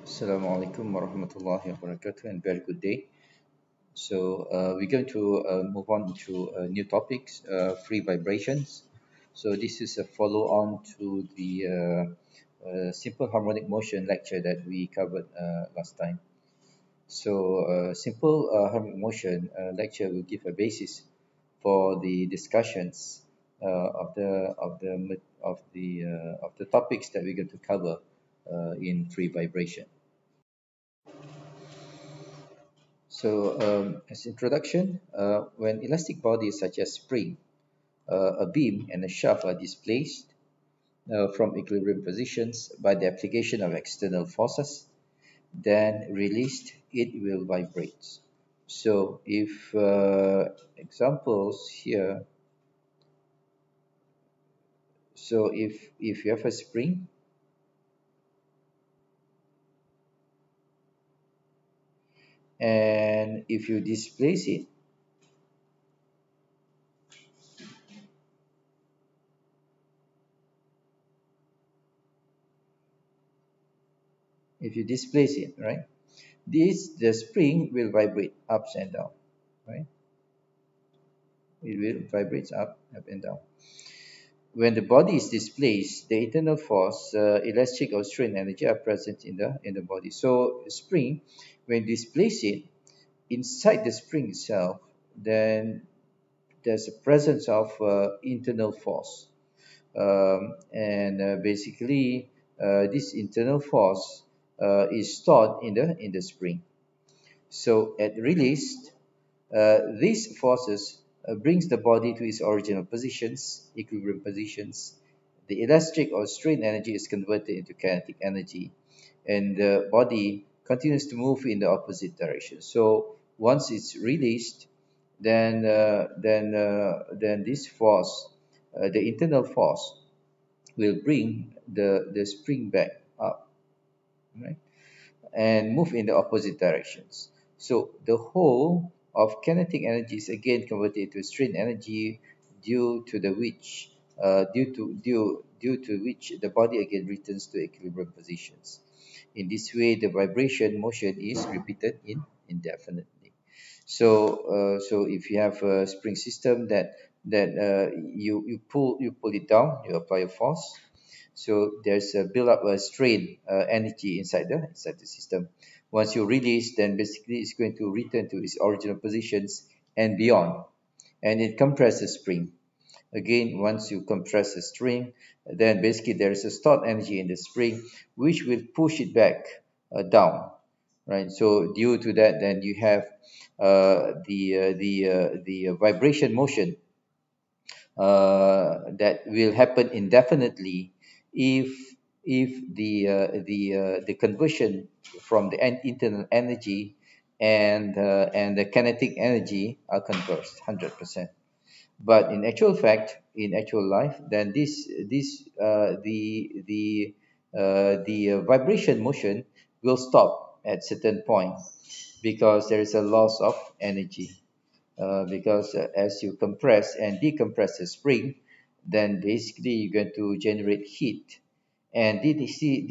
Assalamu alaikum warahmatullahi wabarakatuh and very good day. We're going to move on to new topics, free vibrations. So this is a follow on to the simple harmonic motion lecture that we covered last time. Simple harmonic motion lecture will give a basis for the discussions of the topics that we're going to cover in free vibration. As introduction, when elastic bodies such as spring, a beam, and a shaft are displaced from equilibrium positions by the application of external forces, then released, it will vibrate. So, if examples here, if you have a spring and if you displace it, right? The spring will vibrate ups and down, right? It will vibrate up and down. When the body is displaced, the internal force, elastic or strain energy are present in the body. So spring, when displace it inside the spring itself, then there's a presence of internal force, and basically this internal force is stored in the spring. So at release, these forces brings the body to its original positions, equilibrium positions. The elastic or strain energy is converted into kinetic energy, and the body continues to move in the opposite direction. So once it's released, then this force, the internal force, will bring the spring back up, right? And move in the opposite directions. So the whole of kinetic energy is again converted into strain energy due to which the body again returns to equilibrium positions. In this way, the vibration motion is repeated indefinitely. So if you have a spring system that you pull it down, you apply a force, so there's a build up a strain energy inside the system. Once you release, then basically it's going to return to its original positions and beyond, and it compresses the spring. Again, once you compress the string, then basically there is a stored energy in the spring which will push it back down, right? So due to that, then you have the vibration motion that will happen indefinitely if the conversion from the internal energy and the kinetic energy are conversed 100%. But in actual fact, in actual life, then this the vibration motion will stop at certain point because there is a loss of energy, because as you compress and decompress the spring, then basically you're going to generate heat, and this heat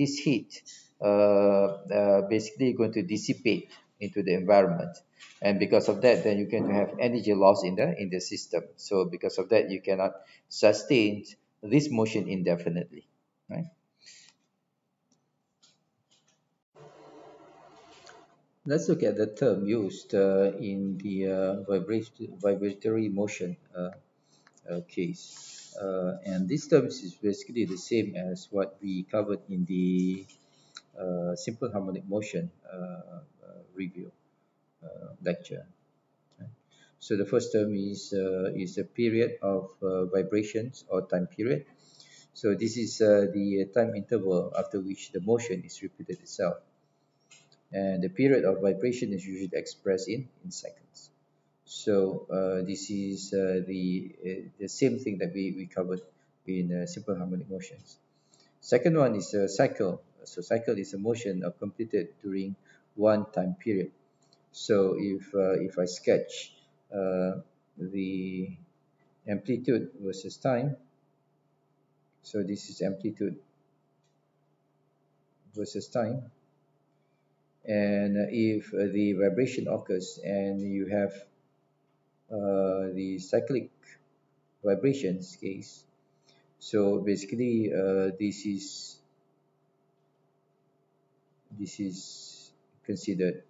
basically going to dissipate into the environment, and because of that, then you're going to have energy loss in the system. So because of that, you cannot sustain this motion indefinitely, right? Let's look at the term used in the vibratory motion case. And this term is basically the same as what we covered in the simple harmonic motion review lecture. Right? So the first term is a period of vibrations or time period. So this is the time interval after which the motion is repeated itself. And the period of vibration is usually expressed in seconds. So this is the same thing that we covered in simple harmonic motions. Second one is a cycle. So cycle is a motion completed during one time period. So if I sketch the amplitude versus time, so this is amplitude versus time. And if the vibration occurs and you have the cyclic vibrations case, so basically this is considered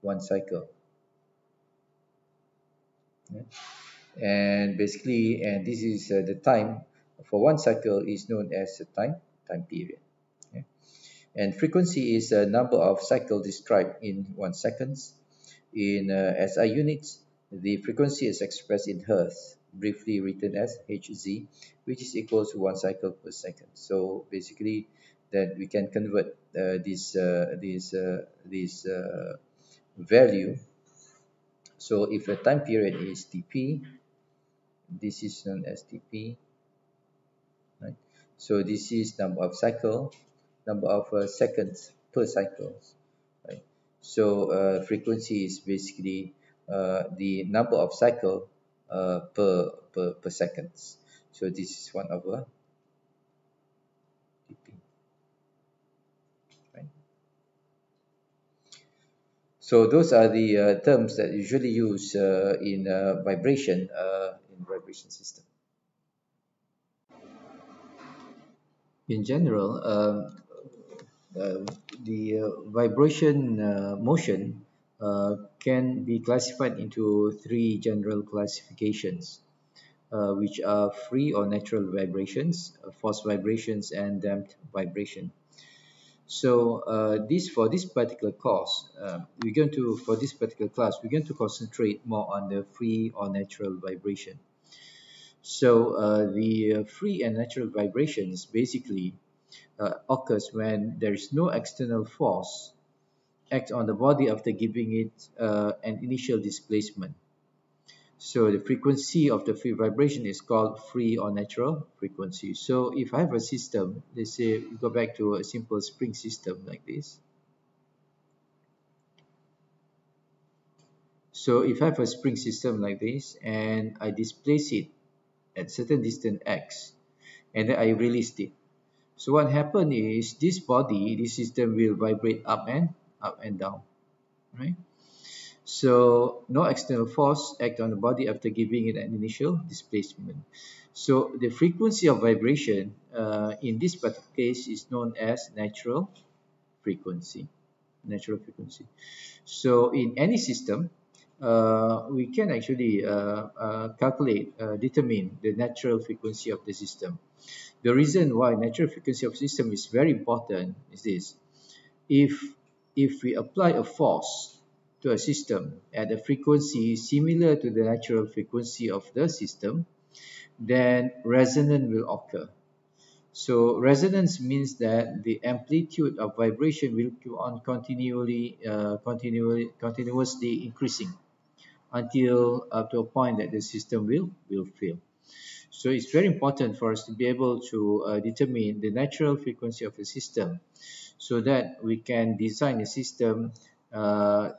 one cycle. Yeah. And basically, and this is the time for one cycle is known as the time period. Yeah. And frequency is a number of cycles described in 1 seconds. In SI units, the frequency is expressed in hertz, briefly written as Hz, which is equal to 1 cycle per second. So basically, that we can convert this value. So if the time period is Tp, this is known as Tp, right? So this is number of seconds per cycle, right? So frequency is basically the number of cycle per seconds. So this is one over Tp, right? So those are the terms that usually used in vibration system. In general, uh, the vibration motion can be classified into three general classifications, which are free or natural vibrations, forced vibrations, and damped vibration. So this for this particular course, we're going to for this particular class, we're going to concentrate more on the free or natural vibration. So the free and natural vibrations basically occurs when there is no external force act on the body after giving it an initial displacement. So the frequency of the free vibration is called free or natural frequency. So if I have a system, let's say we go back to a simple spring system like this. So if I have a spring system like this and I displace it at certain distance x and then I release it. So what happened is this system will vibrate up and down, right? So no external force act on the body after giving it an initial displacement. So the frequency of vibration in this particular case is known as natural frequency. Natural frequency. So in any system, we can actually determine the natural frequency of the system. The reason why natural frequency of system is very important is this: if we apply a force to a system at a frequency similar to the natural frequency of the system, then resonance will occur. So resonance means that the amplitude of vibration will go on continuously increasing until up to a point that the system will fail. So it's very important for us to be able to determine the natural frequency of a system so that we can design a system that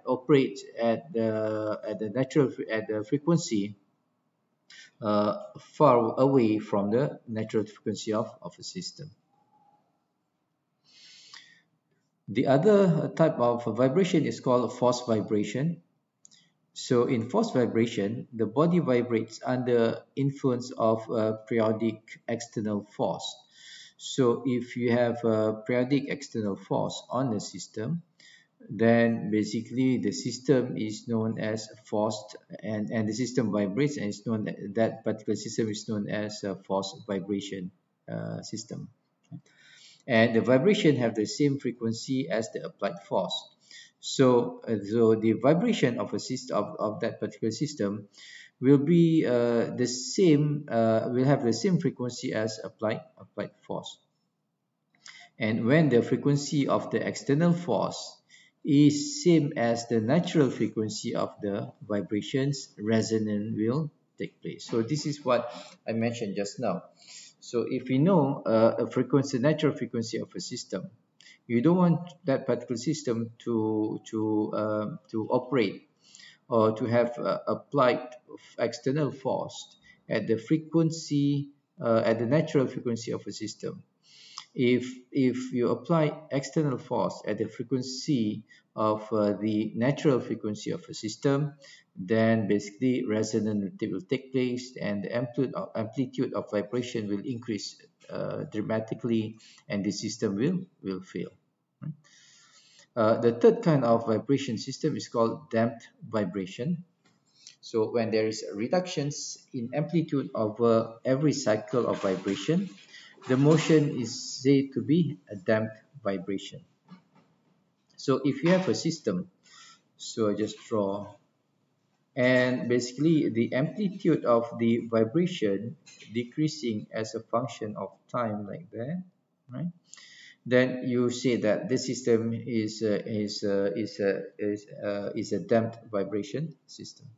operates at the frequency far away from the natural frequency of a system. The other type of vibration is called forced vibration. So in forced vibration, the body vibrates under influence of a periodic external force. So if you have a periodic external force on the system, then basically the system is known as forced, and the system vibrates, and it's known that particular system is known as a forced vibration system. And the vibration have the same frequency as the applied force. So, so the vibration of a system of that particular system will be the same, will have the same frequency as applied force. And when the frequency of the external force is same as the natural frequency of the vibrations, resonance will take place. So this is what I mentioned just now. So if we know a frequency, natural frequency of a system, you don't want that particular system to operate or to have applied external force at the frequency at the natural frequency of a system. If you apply external force at the frequency of the natural frequency of a system, then basically resonance will take place, and the amplitude of vibration will increase dramatically, and the system will fail. Right? The third kind of vibration system is called damped vibration. So when there is reductions in amplitude over every cycle of vibration, the motion is said to be a damped vibration. So if you have a system, so I just draw, and basically the amplitude of the vibration decreasing as a function of time like that, right? Then you say that the system is a damped vibration system.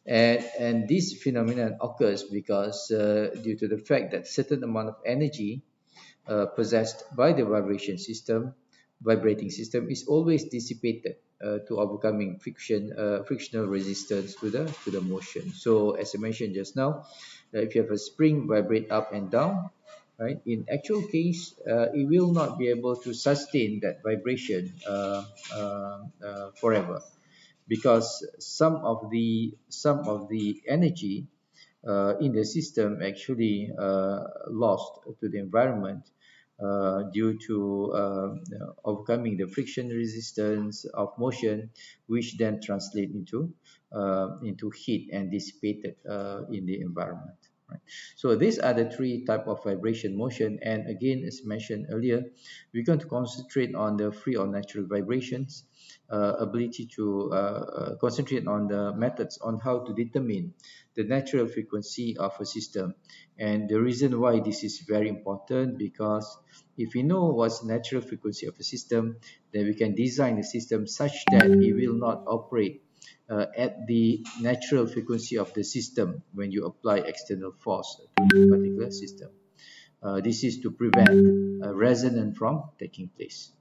And this phenomenon occurs because due to the fact that certain amount of energy possessed by the vibrating system is always dissipated to overcoming frictional resistance to the motion. So as I mentioned just now, if you have a spring vibrate up and down, right, in actual case it will not be able to sustain that vibration forever, because some of the energy in the system actually lost to the environment due to overcoming the friction resistance of motion, which then translate into heat and dissipated in the environment. Right? So these are the three type of vibration motion, and again, as mentioned earlier, we're going to concentrate on the free or natural vibrations, ability to concentrate on the methods on how to determine the natural frequency of a system. And the reason why this is very important, because if we know what's the natural frequency of a system, then we can design a system such that it will not operate at the natural frequency of the system when you apply external force to a particular system. This is to prevent resonance from taking place.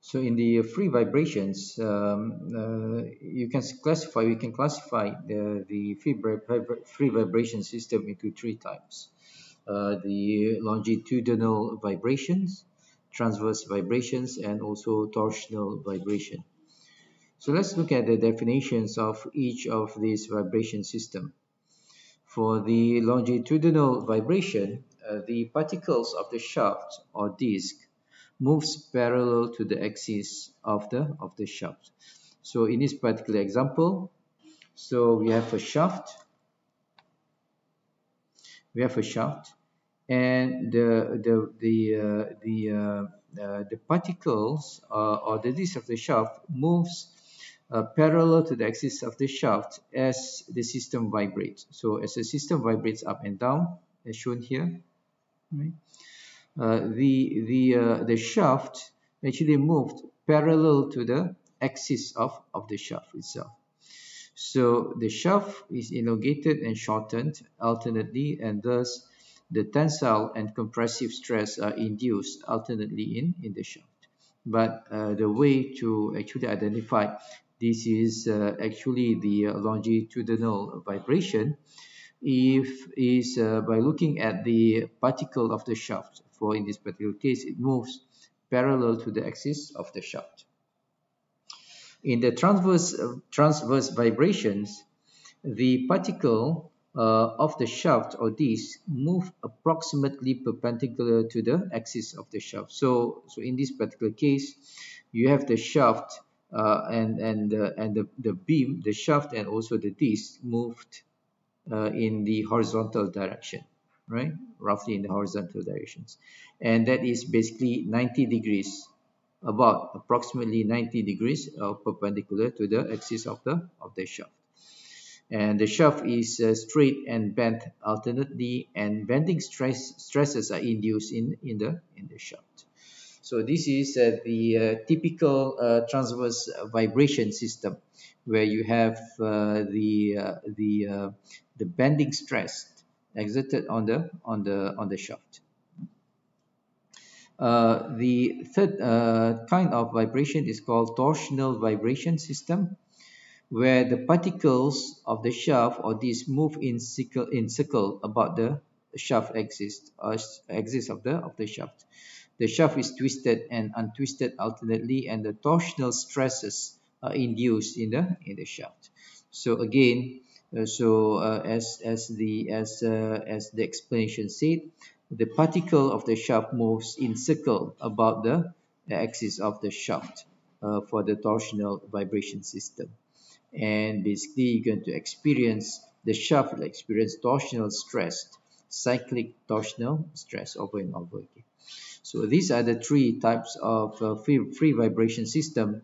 So in the free vibrations, we can classify the free vibration system into three types. The longitudinal vibrations, transverse vibrations, and also torsional vibration. So let's look at the definitions of each of these vibration system. For the longitudinal vibration, the particles of the shaft or disc moves parallel to the axis of the shaft. So in this particular example, so we have a shaft, and the particles or the disc of the shaft moves parallel to the axis of the shaft as the system vibrates. So as the system vibrates up and down, as shown here, right? The shaft actually moved parallel to the axis of the shaft itself. So the shaft is elongated and shortened alternately, and thus the tensile and compressive stress are induced alternately in the shaft. But the way to actually identify this is actually the longitudinal vibration is by looking at the particle of the shaft. For in this particular case, it moves parallel to the axis of the shaft. In the transverse vibrations, the particle of the shaft or disc move approximately perpendicular to the axis of the shaft. So in this particular case, you have the shaft and the beam, the shaft, and also the disc moved in the horizontal direction, right? Roughly in the horizontal directions, and that is basically 90 degrees, about approximately 90 degrees perpendicular to the axis of the shaft. And the shaft is straight and bent alternately, and bending stresses are induced in the shaft. So this is the typical transverse vibration system, where you have the bending stress exerted on the shaft. The third kind of vibration is called torsional vibration system, where the particles of the shaft or disc move in circle about the shaft axis of the shaft. The shaft is twisted and untwisted alternately, and the torsional stresses are induced in the shaft. So again, as the explanation said, the particle of the shaft moves in circle about the axis of the shaft for the torsional vibration system. And basically you're going to experience the shaft will experience torsional stress, cyclic torsional stress over and over again. So these are the three types of free vibration system,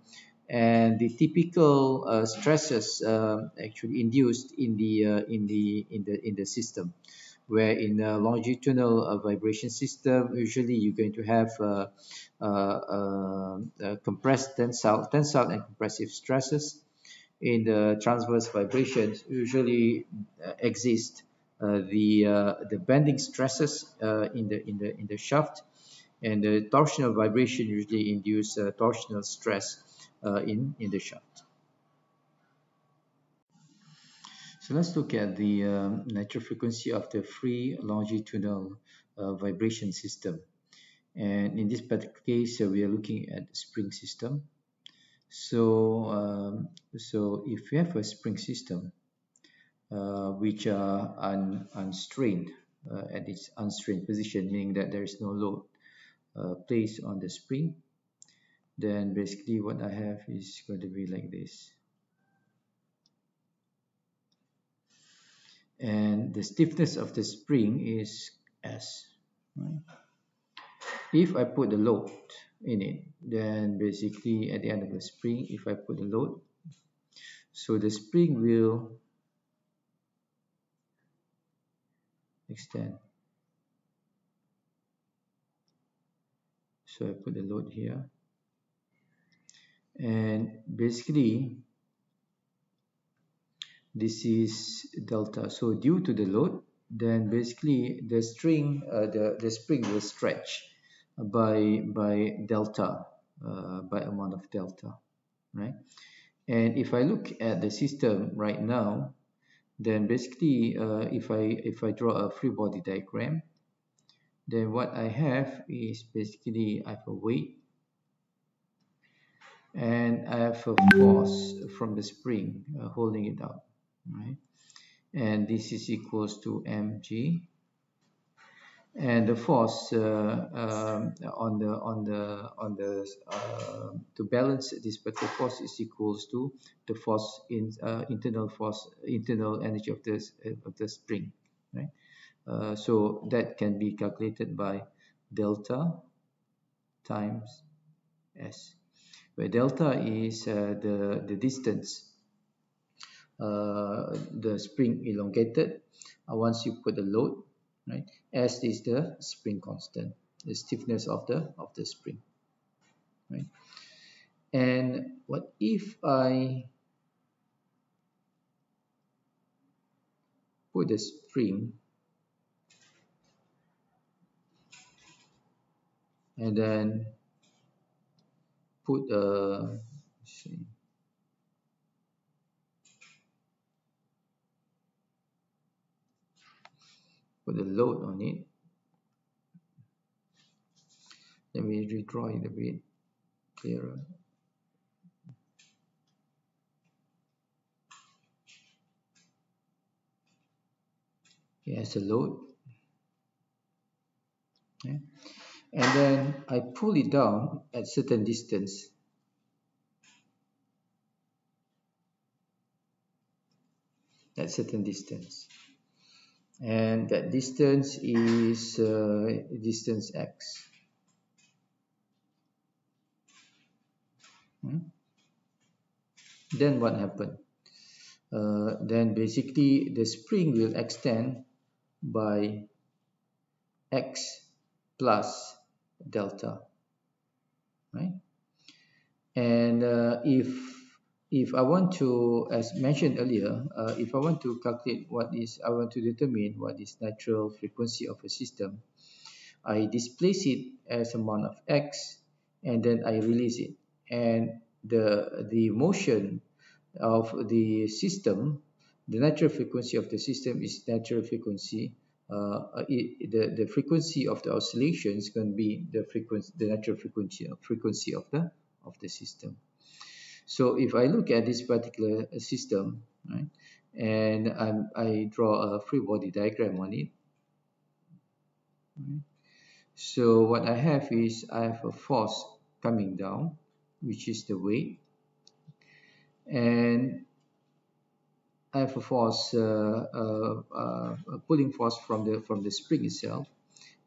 and the typical stresses actually induced in the system. Where in a longitudinal vibration system, usually you're going to have compressed tensile and compressive stresses. In the transverse vibrations, usually exist the bending stresses in the shaft, and the torsional vibration usually induce torsional stress in the shaft. So let's look at the natural frequency of the free longitudinal vibration system. And in this particular case, we are looking at the spring system. So if we have a spring system which are unstrained at its unstrained position, meaning that there is no load placed on the spring, then basically what I have is going to be like this. And the stiffness of the spring is S. Right? If I put the load in it, then basically at the end of the spring, if I put the load, so the spring will extend. So I put the load here, and basically this is delta. So due to the load, then basically the spring will stretch by delta, by amount of delta, right? And if I look at the system right now, then basically if I draw a free body diagram, then what I have is basically I have a weight and I have a force from the spring holding it up, right? And this is equals to mg, and the force to balance this particular force is equals to the force in internal energy of the spring, right? So that can be calculated by delta times s, where delta is the distance the spring elongated once you put the load, right? S is the spring constant, the stiffness of the spring, right? And what if I put the spring and then put put a load on it. Let me redraw it a bit clearer. Here's a load, okay? And then I pull it down at certain distance. At certain distance, and that distance is distance x. Then what happened? Then basically the spring will extend by x plus delta, right? And if I want to, as mentioned earlier, if I want to calculate I want to determine what is natural frequency of a system, I displace it as amount of x, and then I release it, and the motion of the system, the natural frequency of the system is natural frequency the frequency of the oscillation is going to be the natural frequency of the system. So if I look at this particular system, right, and I draw a free body diagram on it, right? So what I have is I have a force coming down, which is the weight, and I have a force, a pulling force from the spring itself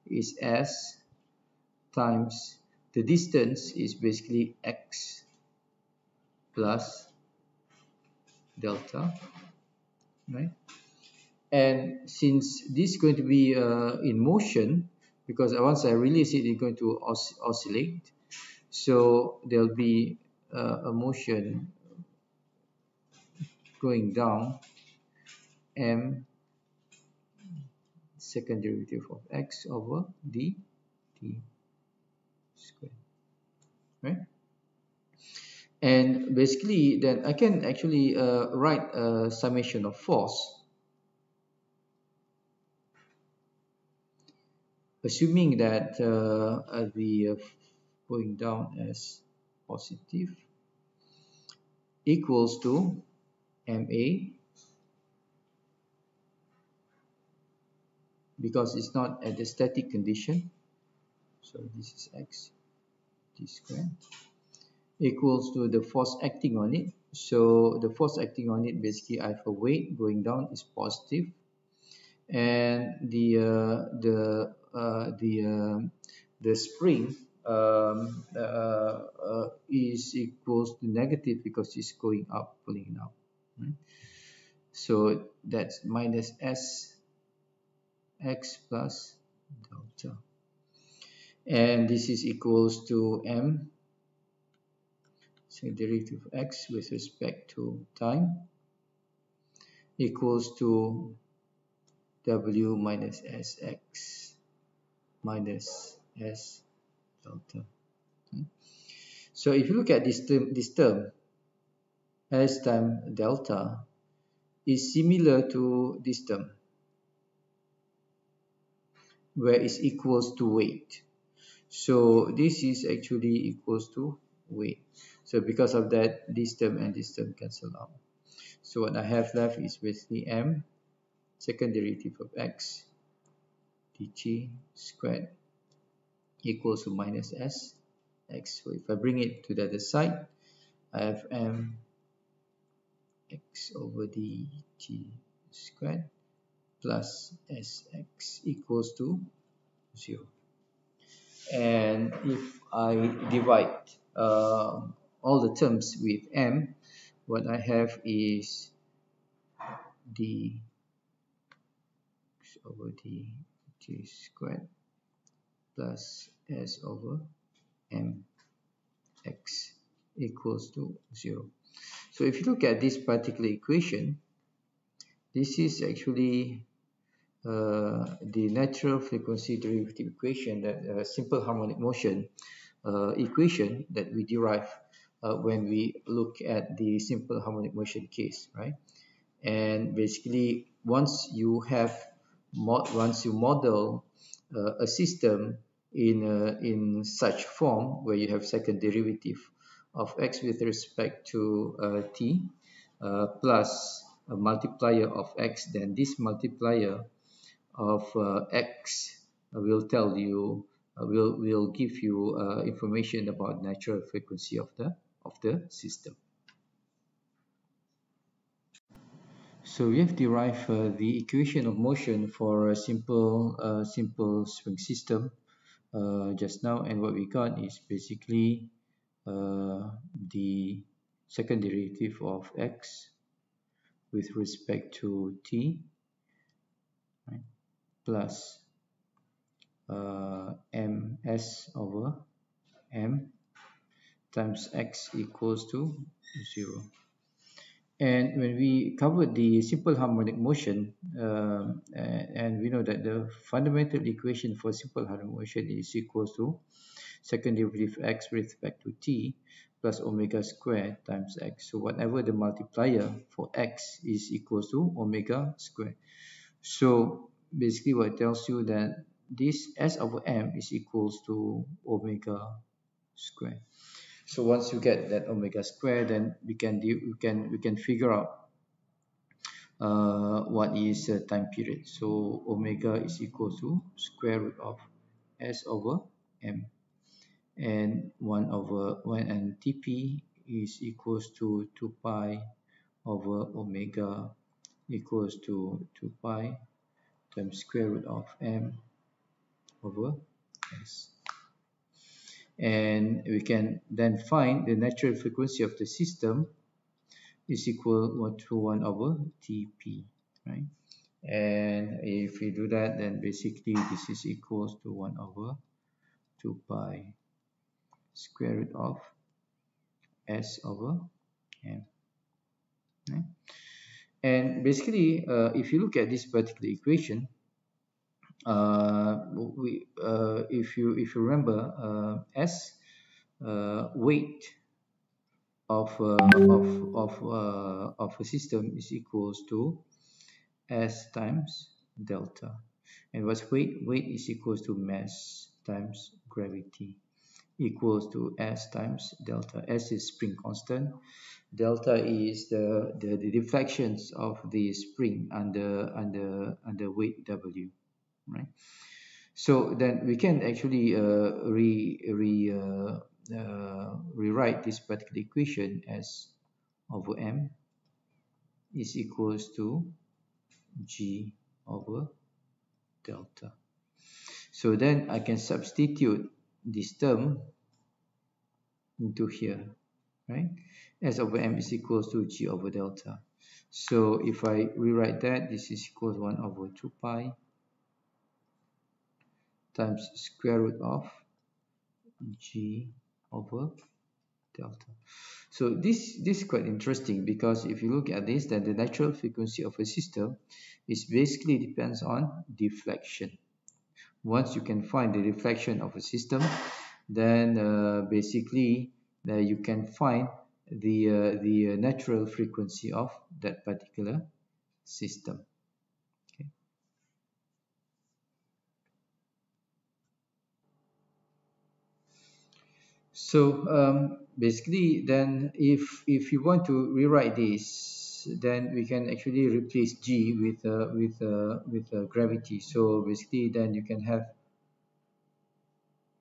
is S times the distance is basically x plus delta, right? And since this is going to be in motion, because once I release it, it's going to oscillate. So there'll be a motion going down m second derivative of x over dt squared, right? And basically, then I can actually write a summation of force, assuming that I'll be going down as positive, equals to MA, because it's not at the static condition, so this is x t squared, equals to the force acting on it. So the force acting on it, basically I have a weight going down is positive, and the spring is equals to negative because it's going up, pulling it up, right? So that's minus s x plus delta, and this is equals to m, so derivative of x with respect to time, equals to w minus sx minus s delta. So if you look at this term s time delta is similar to this term, where it's equals to weight. So this is actually equals to weight. So because of that, this term and this term cancel out. So what I have left is basically m second derivative of x dt squared equals to minus s x. So if I bring it to the other side, I have m x over dt squared plus sx equals to 0. And if I divide all the terms with m, what I have is d over dt squared plus s over m x equals to 0. So if you look at this particular equation, this is actually the natural frequency derivative equation, that simple harmonic motion equation that we derive when we look at the simple harmonic motion case, right? And basically, once you model a system in such form where you have second derivative of x with respect to t plus a multiplier of x, then this multiplier of x will tell you will give you information about natural frequency of the system. So we have derived the equation of motion for a simple swing system just now, and what we got is basically the second derivative of x with respect to t, right, plus ms over m times x equals to 0. And when we covered the simple harmonic motion, and we know that the fundamental equation for simple harmonic motion is equals to second derivative x with respect to t plus omega squared times x. So whatever the multiplier for x is equals to omega squared. So basically what tells you that this S over M is equals to omega square. So once you get that omega square, then we can figure out what is time period. So omega is equal to square root of S over M, and 1 over 1, and Tp is equals to 2 pi over omega equals to 2 pi times square root of M over S. And we can then find the natural frequency of the system is equal to 1 over Tp, right? And if we do that, then basically this is equals to 1 over 2 pi square root of S over M, right? And basically, if you look at this particular equation, if you remember, S weight of a system is equals to S times delta. And what's weight? Weight is equals to mass times gravity, equals to S times delta. S is spring constant. Delta is the deflections of the spring under weight W, right? So then we can actually rewrite this particular equation as over M is equals to G over delta. So then I can substitute this term into here, right? S over M is equals to G over delta. So if I rewrite that, this is equals 1 over 2 pi times square root of G over delta. So this is quite interesting, because if you look at this, then the natural frequency of a system is basically depends on deflection. Once you can find the deflection of a system, then basically you can find the natural frequency of that particular system. Okay. So basically, then if you want to rewrite this, then we can actually replace G with gravity. So basically, then you can have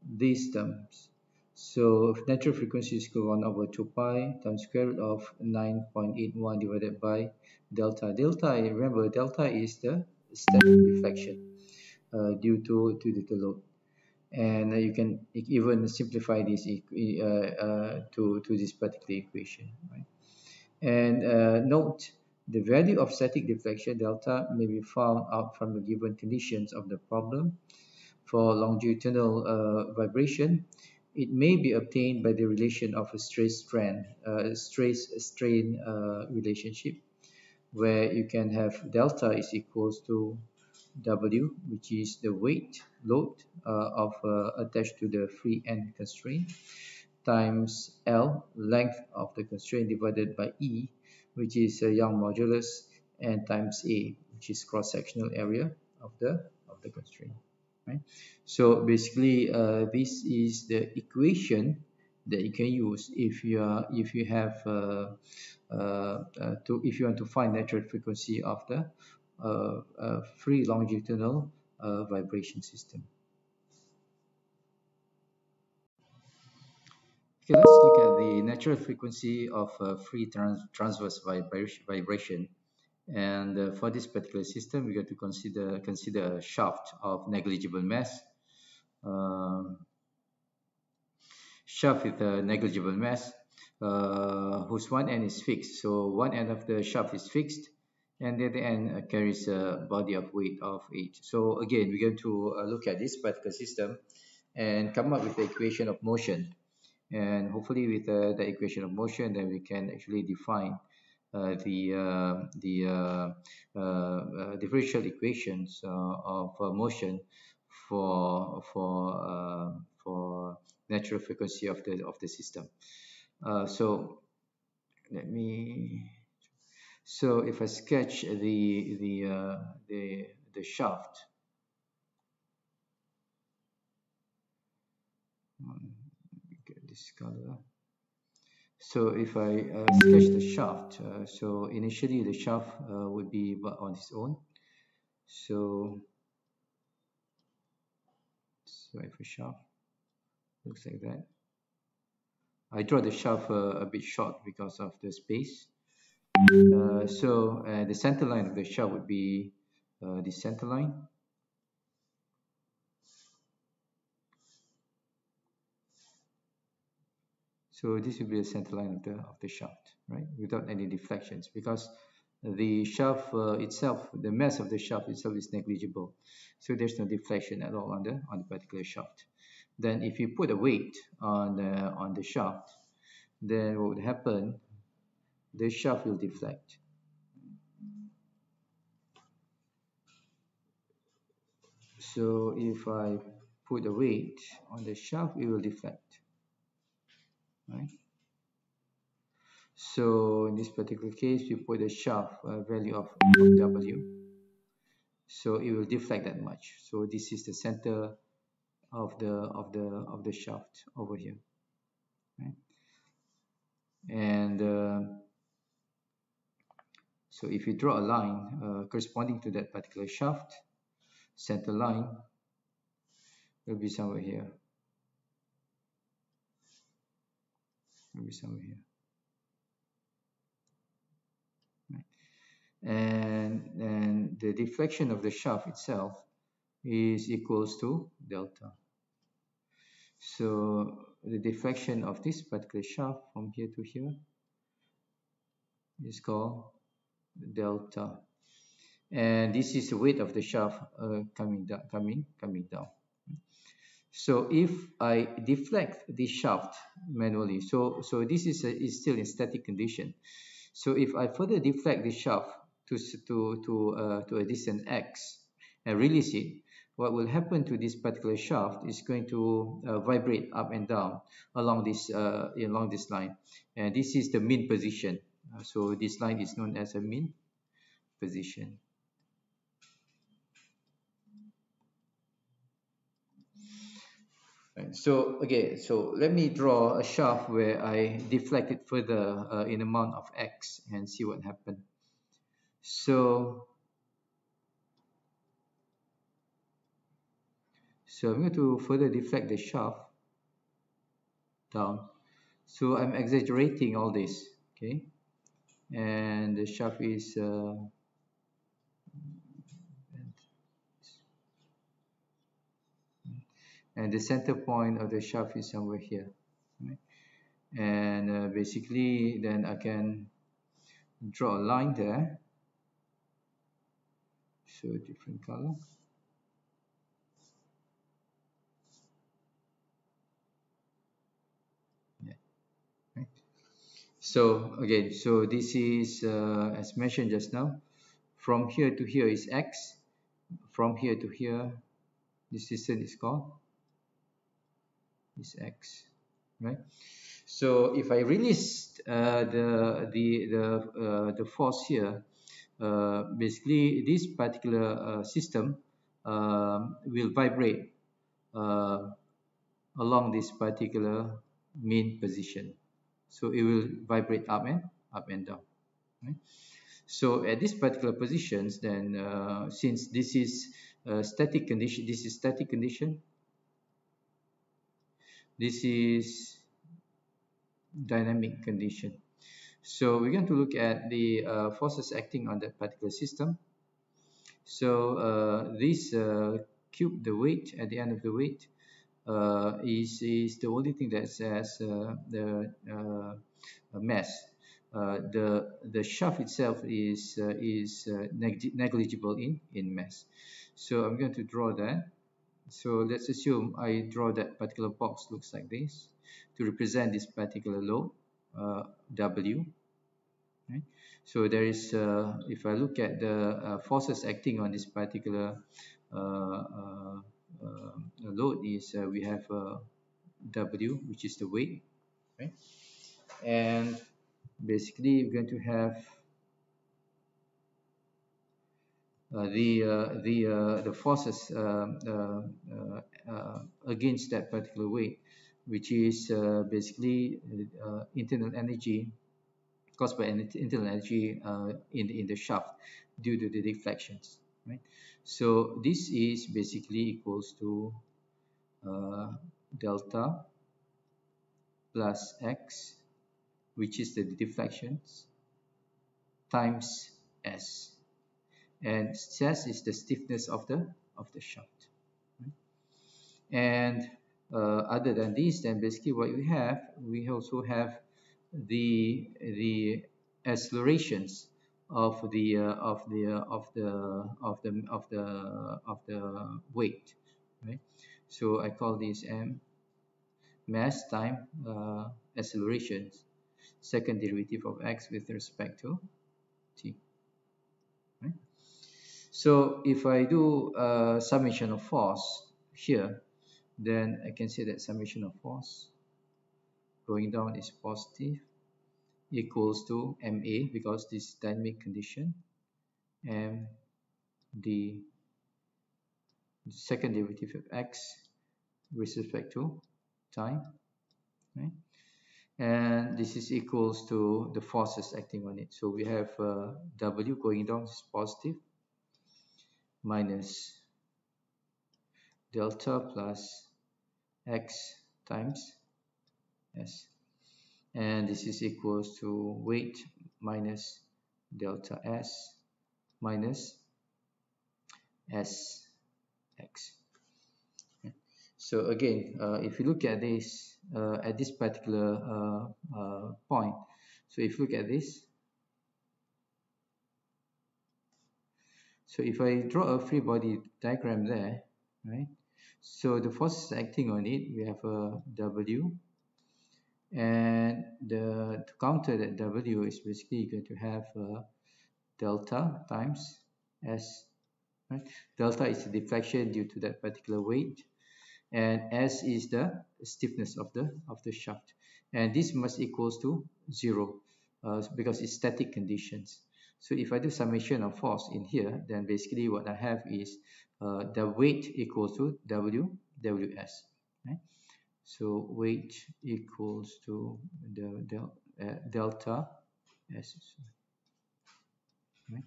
these terms. So natural frequency is equal to 1 over 2 pi times square root of 9.81 divided by delta. Delta, remember, delta is the static deflection due to the load. And you can even simplify this to this particular equation, right? And note, the value of static deflection delta may be found out from the given conditions of the problem. For longitudinal vibration, it may be obtained by the relation of a stress-strain relationship, where you can have delta is equals to W, which is the weight load attached to the free end constraint, times L, length of the constraint, divided by E, which is a Young modulus, and times A, which is cross-sectional area of the constraint. Right? So basically, this is the equation that you can use if you want to find natural frequency of the free longitudinal vibration system. Okay, let's look at the natural frequency of free transverse vibration. And for this particular system, we got to consider a shaft of negligible mass. Shaft with a negligible mass, whose one end is fixed. So one end of the shaft is fixed, and the other end carries a body of weight of 8. So again, we're going to look at this particular system and come up with the equation of motion. And hopefully with the equation of motion, then we can actually define the differential equations of motion for natural frequency of the system. So let me. So if I sketch the the shaft. Get this color. So if I sketch the shaft, so initially the shaft would be on its own. So if a shaft looks like that. I draw the shaft a bit short because of the space. So the center line of the shaft would be the center line. So this will be the center line of the shaft, right? Without any deflections, because the shaft itself, the mass of the shaft itself is negligible. So there's no deflection at all on the particular shaft. Then if you put a weight on the shaft, then what would happen? The shaft will deflect. So if I put a weight on the shaft, it will deflect, right? So in this particular case, we put a shaft value of W. So it will deflect that much. So this is the center of the shaft over here, right? And so if you draw a line corresponding to that particular shaft, center line will be somewhere here. Will be somewhere here. Right? And the deflection of the shaft itself is equals to delta. So the deflection of this particular shaft from here to here is called delta, and this is the weight of the shaft coming down. So if I deflect this shaft manually, so this is still in static condition. So if I further deflect the shaft to a distance x and release it, what will happen to this particular shaft is going to vibrate up and down along this line, and this is the mean position. So this line is known as a mean position. Right. So okay, so let me draw a shaft where I deflect it further in amount of x and see what happened. So I'm going to further deflect the shaft down. So I'm exaggerating all this, okay? And the shaft is and the center point of the shaft is somewhere here, right? And basically then I can draw a line there, so different color. Yeah. Right. So again, so this is as mentioned just now, from here to here is x, from here to here this distance is called is x, right? So if I release the force here, basically this particular system will vibrate along this particular mean position. So it will vibrate up and down, right? So at this particular positions, then since this is static condition, this is static condition, this is dynamic condition. So we're going to look at the forces acting on that particular system. So this cube, the weight at the end of the weight, is the only thing that says the mass. The shaft itself is negligible in mass. So I'm going to draw that. So let's assume I draw that particular box looks like this to represent this particular load W. Right? So there is, if I look at the forces acting on this particular load is we have W, which is the weight, right? And basically we're going to have the forces against that particular weight, which is basically internal energy caused by internal energy in the shaft due to the deflections, right? So this is basically equals to uh, delta plus x, which is the deflections, times s, and s is the stiffness of the shaft, right? And other than this, then basically what we also have the accelerations of the weight, right? So I call this m mass time accelerations, second derivative of x with respect to t, right? So if I do summation of force here, then I can say that summation of force going down is positive, equals to ma, because this dynamic condition, m the second derivative of x with respect to time, right? And this is equals to the forces acting on it. So we have w going down is positive, minus delta plus x times s, and this is equals to weight minus delta s minus s x. Okay. So again, if you look at this particular point, so if you look at this, so if I draw a free body diagram there, right? So the forces acting on it, we have a W, and to counter that W is basically going to have delta times S, right? Delta is the deflection due to that particular weight, and S is the stiffness of the shaft, and this must equals to 0 because it's static conditions. So if I do summation of force in here, then basically what I have is the weight equals to Ws, right? So weight equals to delta S, right?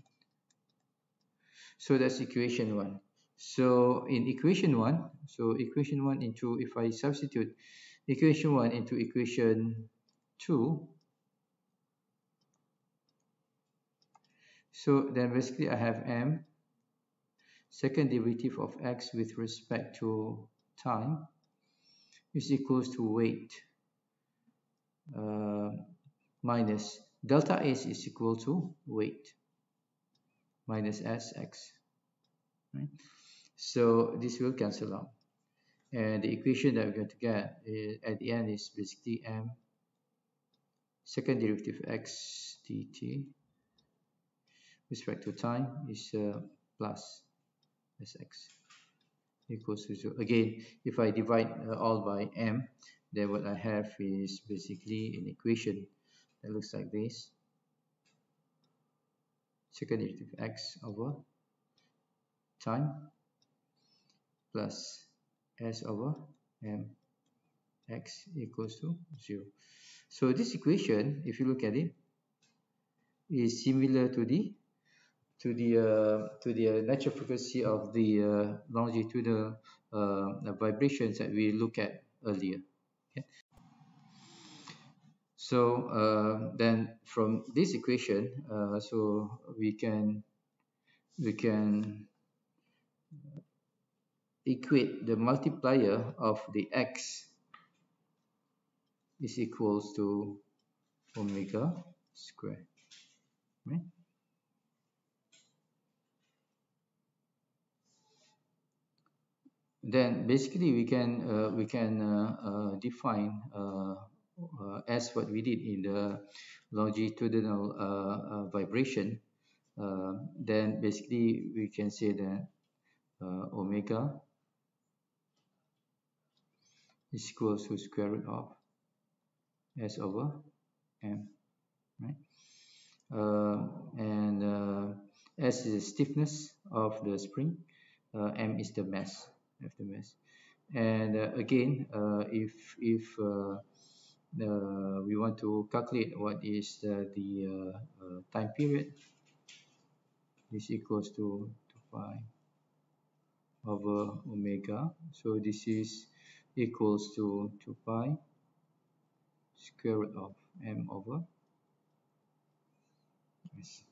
So that's equation 1. So in equation 1, so equation 1 into, if I substitute equation 1 into equation 2, so then basically I have m second derivative of x with respect to time is equals to weight minus delta s is equal to weight minus sx, right? So this will cancel out, and the equation that we're going to get at the end is basically m second derivative x dt with respect to time is plus sx equals to 0. Again, if I divide all by m, then what I have is basically an equation that looks like this: second derivative x over time plus s over m x equals to 0. So this equation, if you look at it, is similar to the natural frequency of the longitudinal vibrations that we looked at earlier. Okay. So then from this equation, so we can equate the multiplier of the x is equals to omega square, right? Then basically we can define as what we did in the longitudinal vibration. Then basically we can say that omega is equals to square root of s over m, right? And s is the stiffness of the spring, M is the mass of the mass. And again, if we want to calculate what is the time period, this equals to pi over omega. So this is equals to 2 pi square root of m over s.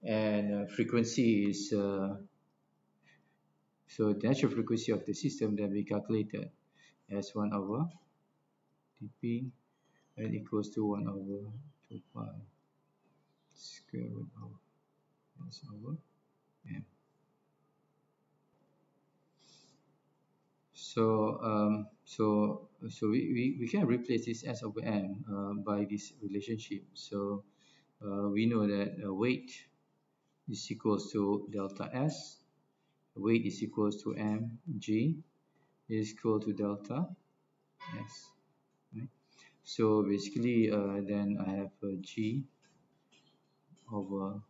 And frequency is so the natural frequency of the system that we calculated as 1 over dp and equals to 1 over 2 pi square root of s over m. So we can replace this s over m by this relationship. So we know that weight is equals to delta s, weight is equals to mg is equal to delta s. Right? So basically, then I have g over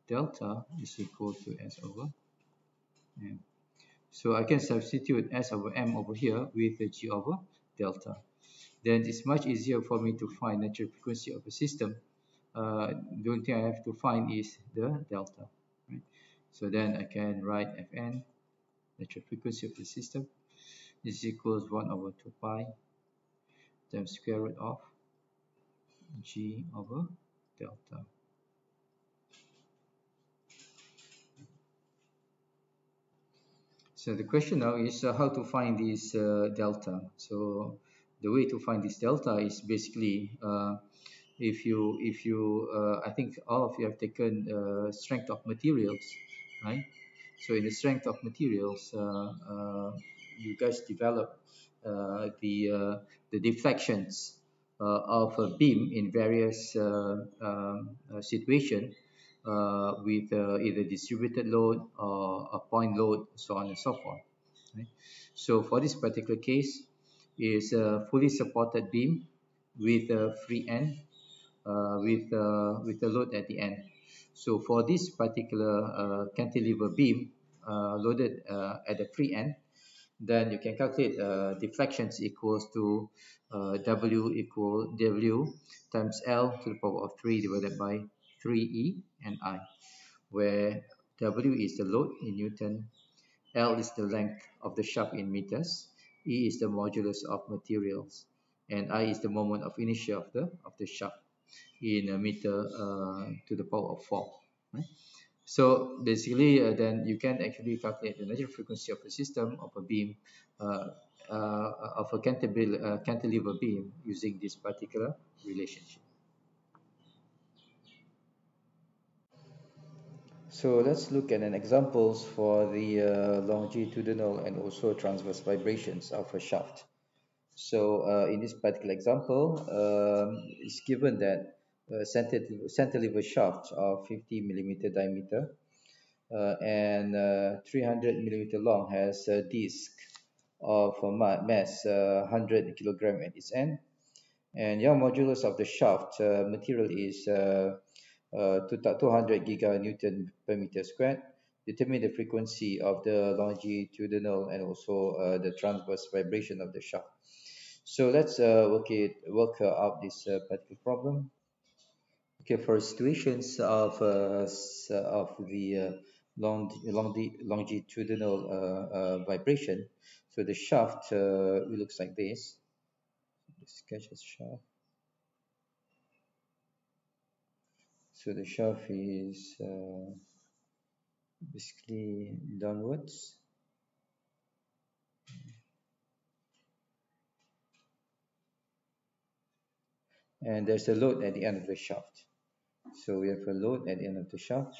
delta is equal to s over m. So I can substitute s over m over here with g over delta. Then it's much easier for me to find natural frequency of a system. The only thing I have to find is the delta. Right? So then I can write Fn, natural frequency of the system, is equals 1 over 2 pi times square root of g over delta. So the question now is how to find this delta. So the way to find this delta is basically if you I think all of you have taken strength of materials, right? So in the strength of materials, you guys develop the deflections of a beam in various situations with either distributed load or a point load, so on and so forth. Right? So for this particular case, is a fully supported beam with a free end with a load at the end. So for this particular cantilever beam loaded at the free end, then you can calculate deflections equals to W equal W times L to the power of 3 divided by 3E and I, where W is the load in Newton, L is the length of the shaft in meters, E is the modulus of materials, and I is the moment of inertia of the shaft in a meter to the power of 4. Right? So basically, then you can actually calculate the natural frequency of a system of a beam of a cantilever beam using this particular relationship. So let's look at an examples for the longitudinal and also transverse vibrations of a shaft. So in this particular example, it's given that cantilever shaft of 50 millimeter diameter and 300 millimeter long has a disc of mass 100 kilogram at its end, and Young modulus of the shaft material is 200 giganewton per meter squared. Determine the frequency of the longitudinal and also the transverse vibration of the shaft. So let's work out this particular problem. Okay, for situations of the longitudinal vibration, so the shaft looks like this. Sketch a shaft. So the shaft is basically downwards. And there's a load at the end of the shaft. So we have a load at the end of the shaft.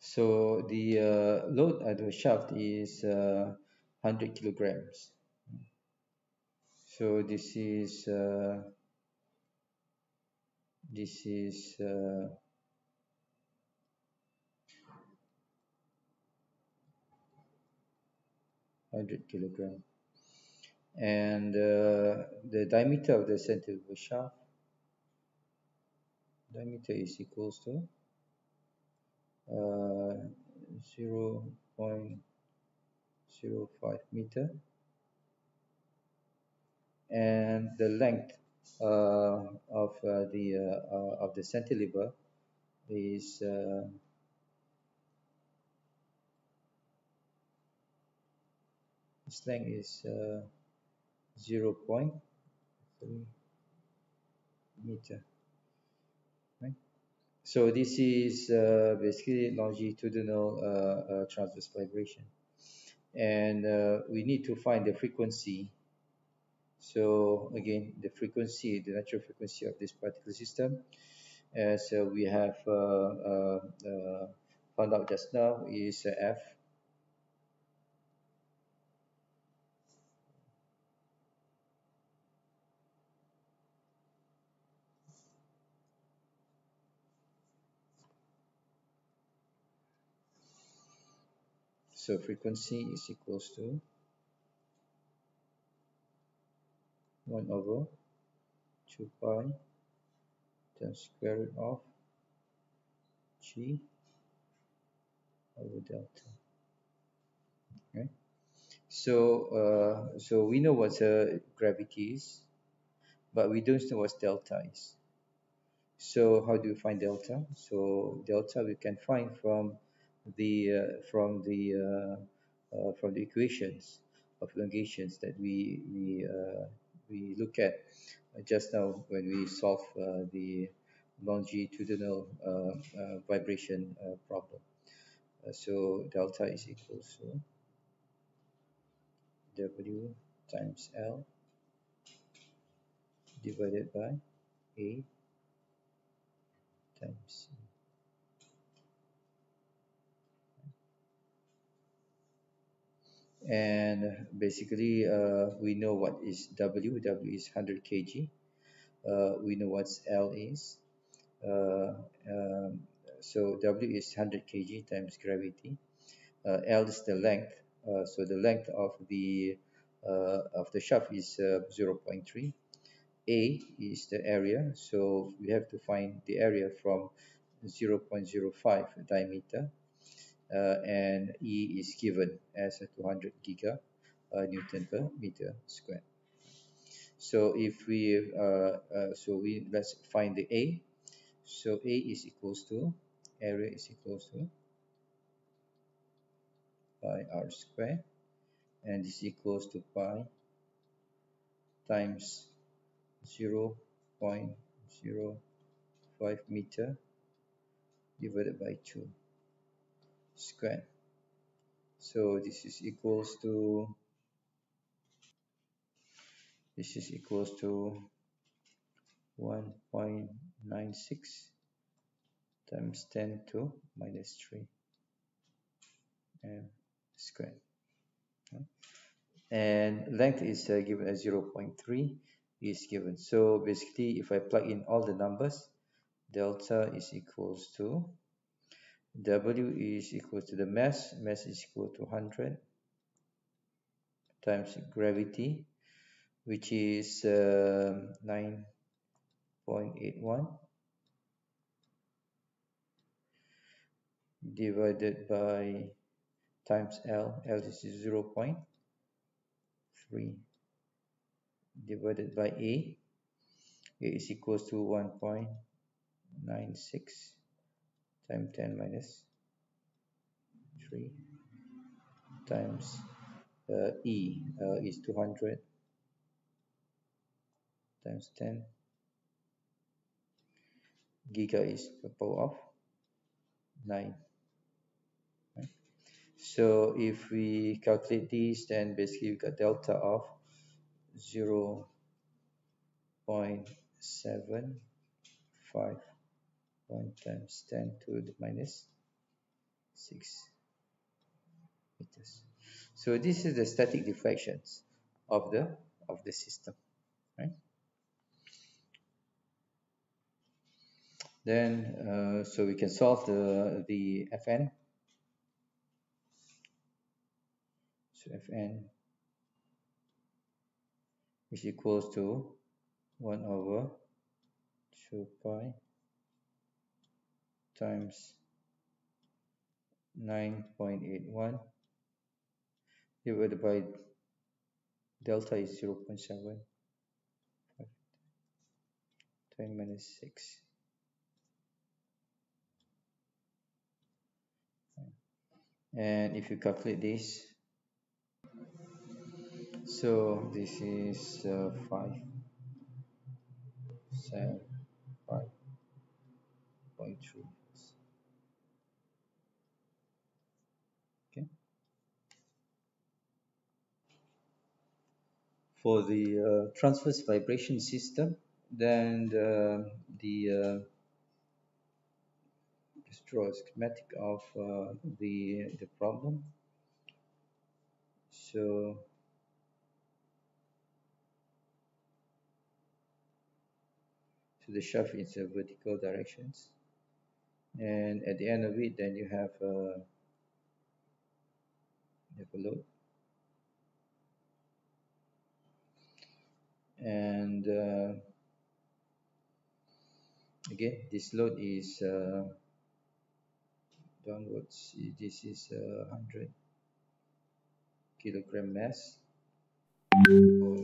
So the load at the shaft is 100 kilograms. So this is This is 100 kilogram. And the diameter of the cantilever shaft, diameter is equals to uh, 0.05 meter, and the length of the cantilever is its length is 0.3 meter, right? So this is basically longitudinal transverse vibration, and we need to find the frequency. So again, the frequency, the natural frequency of this particle system, as we have found out just now, is F. So frequency is equals to 1 over 2 pi times square root of G over delta. Okay. So we know what gravity is, but we don't know what delta is. So how do you find delta? So delta we can find from the equations of elongations that we look at just now when we solve the longitudinal vibration problem. So delta is equals to W times L divided by A times C. And basically we know what is W is 100 kg. We know what L is. uh, um, so W is 100 kg times gravity. L is the length, so the length of the shaft is 0.3. A is the area, so we have to find the area from 0.05 diameter, and E is given as a 200 giga Newton per meter square. So if we let's find the A. So A is equals to, area is equals to pi r square, and this equals to pi times 0.05 meter divided by 2 square. So this is equals to 1.96 times 10 to minus 3 m squared. And length is given as 0.3 is given. So basically, if I plug in all the numbers, delta is equals to W is equal to the mass is equal to 100 times gravity, which is 9.81 divided by times L is 0.3 divided by A is equals to 1.96 times 10 minus 3 times E is 200 times 10 giga is the power of 9. Right? So if we calculate this, then basically we got delta of 0.751 times 10 to the minus 6 meters. So this is the static deflections of the system, right? Then so we can solve the Fn. So Fn is equals to 1 over 2 pi times 9.81 divided by delta is 0.7, 10 minus 6. And if you calculate this, so this is 5, 7, 5.3. Okay. For the transverse vibration system, then just draw a schematic of the problem. So the shaft is a vertical directions, and at the end of it, then you have a load, and again this load is downwards. This is 100 kilogram mass. Or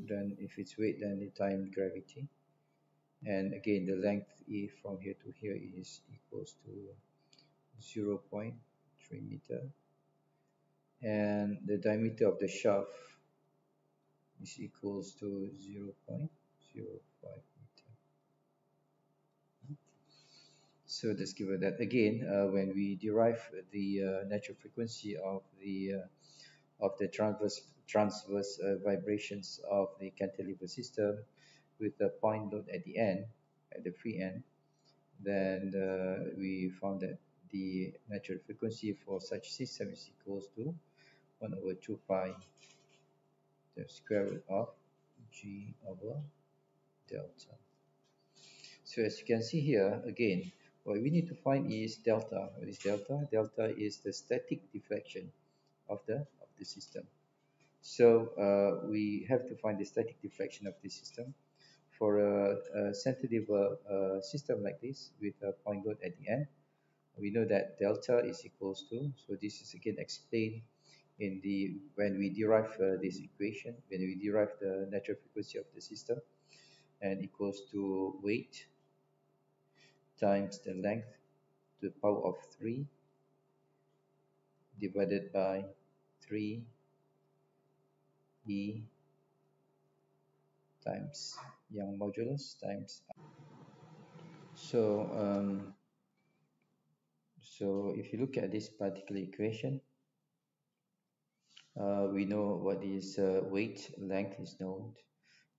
then if it's weight, then the time gravity. And again, the length from here to here is equals to 0.3 meter. And the diameter of the shaft is equals to 0.05 meter. So let's give it that again. When we derive the natural frequency of the transverse vibrations of the cantilever system with a point load at the end, at the free end, then we found that the natural frequency for such system is equals to 1 over 2 pi the square root of g over delta. So as you can see here, again, what we need to find is delta. What is delta? Delta is the static deflection of the system. So we have to find the static deflection of the system. For a cantilever system like this with a point load at the end, we know that delta is equals to, so this is again explained in the when we derive this equation, when we derive the natural frequency of the system, and equals to weight times the length to the power of 3 divided by 3 e times Young modulus times I. So if you look at this particular equation, we know what is weight, length is known,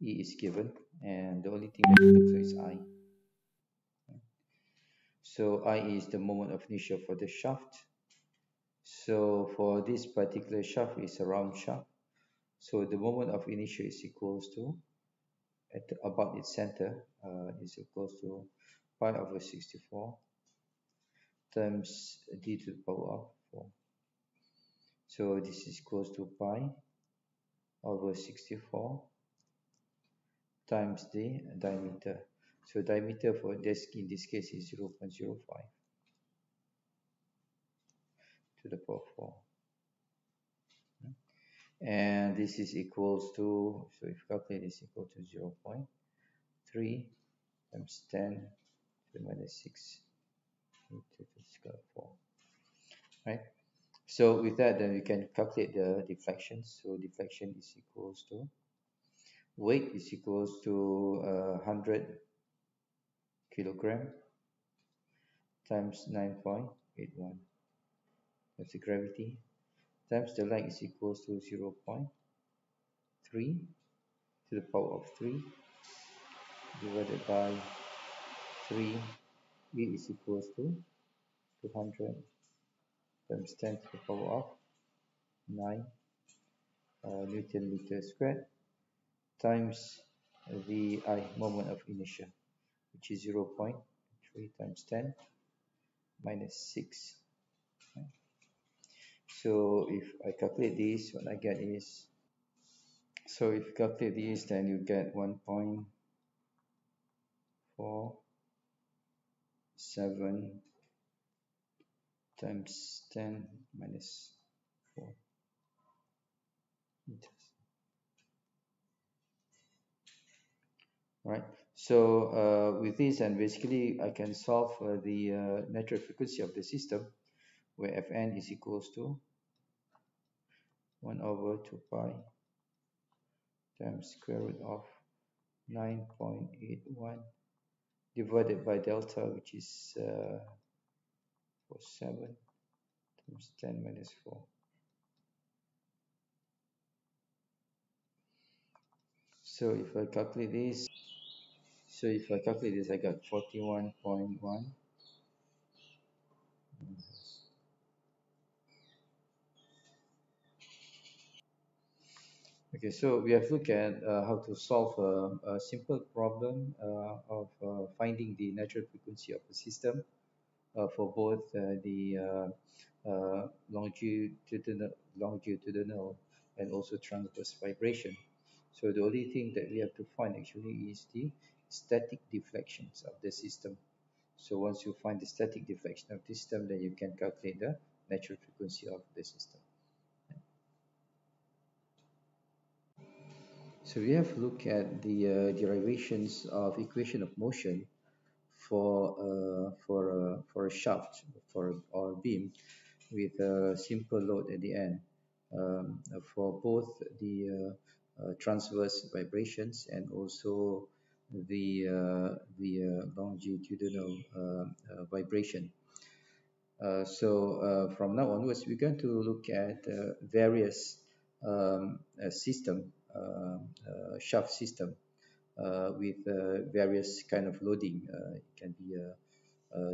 E is given, and the only thing that we know is I. So I is the moment of inertia for the shaft. So for this particular shaft is a round shaft. So the moment of inertia is equals to, about its center, is equals to pi over 64 times d to the power of 4. So this is equals to pi over 64 times the diameter. So diameter for this in this case is 0.05 to the power 4. And this is equals to, so if you calculate this equal to 0.3 times 10 to the minus 6 to the square 4, right? So with that, then we can calculate the deflection. So deflection is equals to, weight is equals to 100 kilogram times 9.81. That's the gravity. Times the length is equals to 0.3 to the power of 3 divided by 3. E is equals to 200 times 10 to the power of 9 Newton meter squared times the I moment of inertia, which is 0.3 3 times 10 minus 6. Right? So if I calculate this, what I get is, so if you calculate this, then you get 1.47 times 10 minus 4 meters. Right. So with this, and basically I can solve the natural frequency of the system, where Fn is equals to 1 over 2 pi times square root of 9.81 divided by delta, which is 47 times 10 minus 4. So if I calculate this, I got 41.1. Okay, so we have looked at how to solve a simple problem of finding the natural frequency of a system for both longitudinal and also transverse vibration. So the only thing that we have to find actually is the static deflections of the system. So once you find the static deflection of the system, then you can calculate the natural frequency of the system. So we have looked at the derivations of equation of motion for a shaft or beam with a simple load at the end for both the transverse vibrations and also the longitudinal vibration. So from now onwards, we're going to look at various shaft system with various kind of loading. It can be a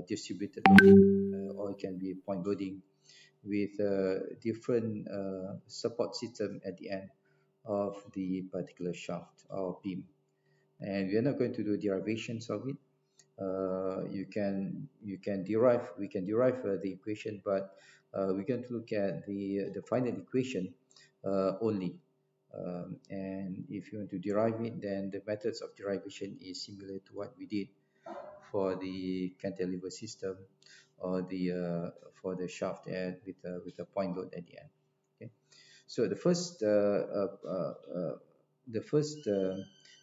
distributed loading or it can be point loading with different support system at the end of the particular shaft or beam. And we are not going to do derivations of it. You can derive the equation, but we're going to look at the final equation only. And if you want to derive it, then the methods of derivation is similar to what we did for the cantilever system or the for the shaft with a point load at the end. Okay, so the first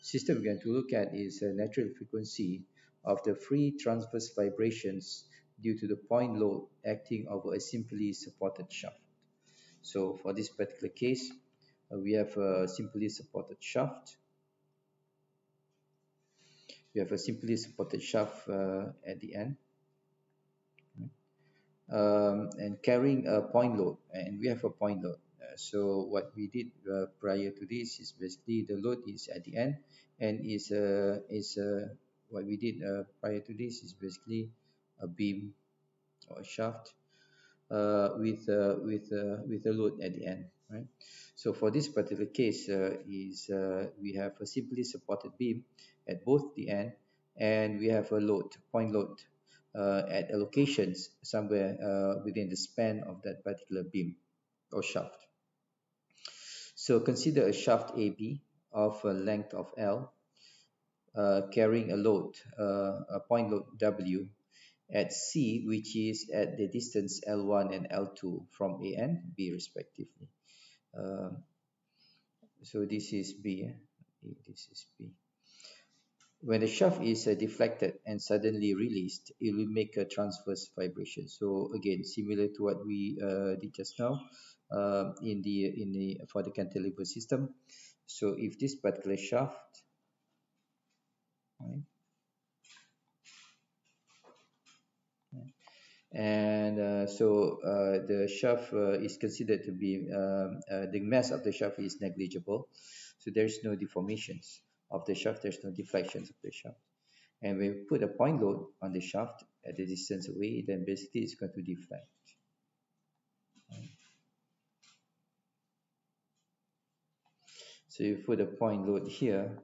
system we're going to look at is a natural frequency of the free transverse vibrations due to the point load acting over a simply supported shaft. So for this particular case, we have a simply supported shaft. We have a simply supported shaft at the end, and carrying a point load, and we have a point load. So what we did prior to this is basically the load is at the end, and what we did prior to this is basically a beam or a shaft with a load at the end, right? So for this particular case, we have a simply supported beam at both the end, and we have a point load at allocations somewhere within the span of that particular beam or shaft. So consider a shaft AB of a length of L carrying a load, a point load W at C, which is at the distance L1 and L2 from A and B respectively. So this is B. This is B. When the shaft is deflected and suddenly released, it will make a transverse vibration. So again, similar to what we did just now for the cantilever system. So if this particular shaft, right, and the shaft is considered to be the mass of the shaft is negligible, so there's no deformations of the shaft, there's no deflections of the shaft. And when we put a point load on the shaft at the distance away, then basically it's going to deflect. So you put a point load here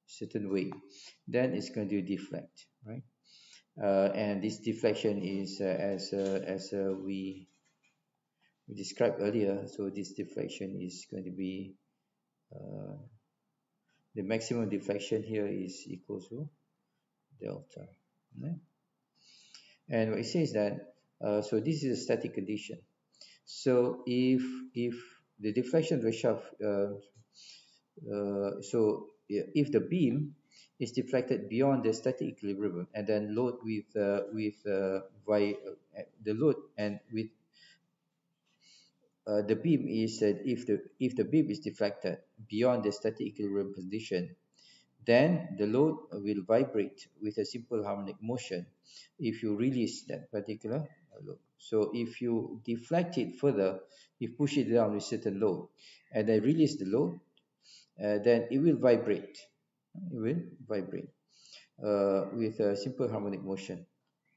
certain way, then it's going to deflect, right? And this deflection is as we described earlier. So this deflection is going to be uh, the maximum deflection here is equal to delta. Right? And what it says that so this is a static condition. So if the deflection of the shaft, if the beam is deflected beyond the static equilibrium and then load the load and with the beam is that if the beam is deflected beyond the static equilibrium position, then the load will vibrate with a simple harmonic motion if you release that particular load. So if you deflect it further, you push it down with certain load and then release the load, then it will vibrate. It will vibrate with a simple harmonic motion,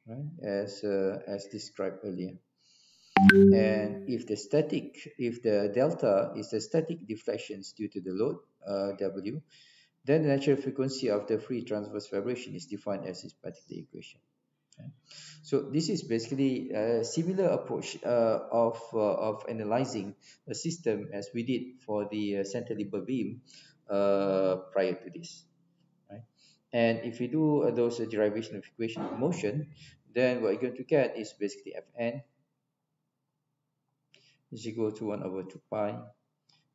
right? As described earlier. And if the delta is the static deflections due to the load W, then the natural frequency of the free transverse vibration is defined as this particular equation. Okay. So this is basically a similar approach of analyzing a system as we did for the cantilever beam prior to this. Right? And if we do those derivation of equation of motion, then what you're going to get is basically Fn is equal to 1 over 2 pi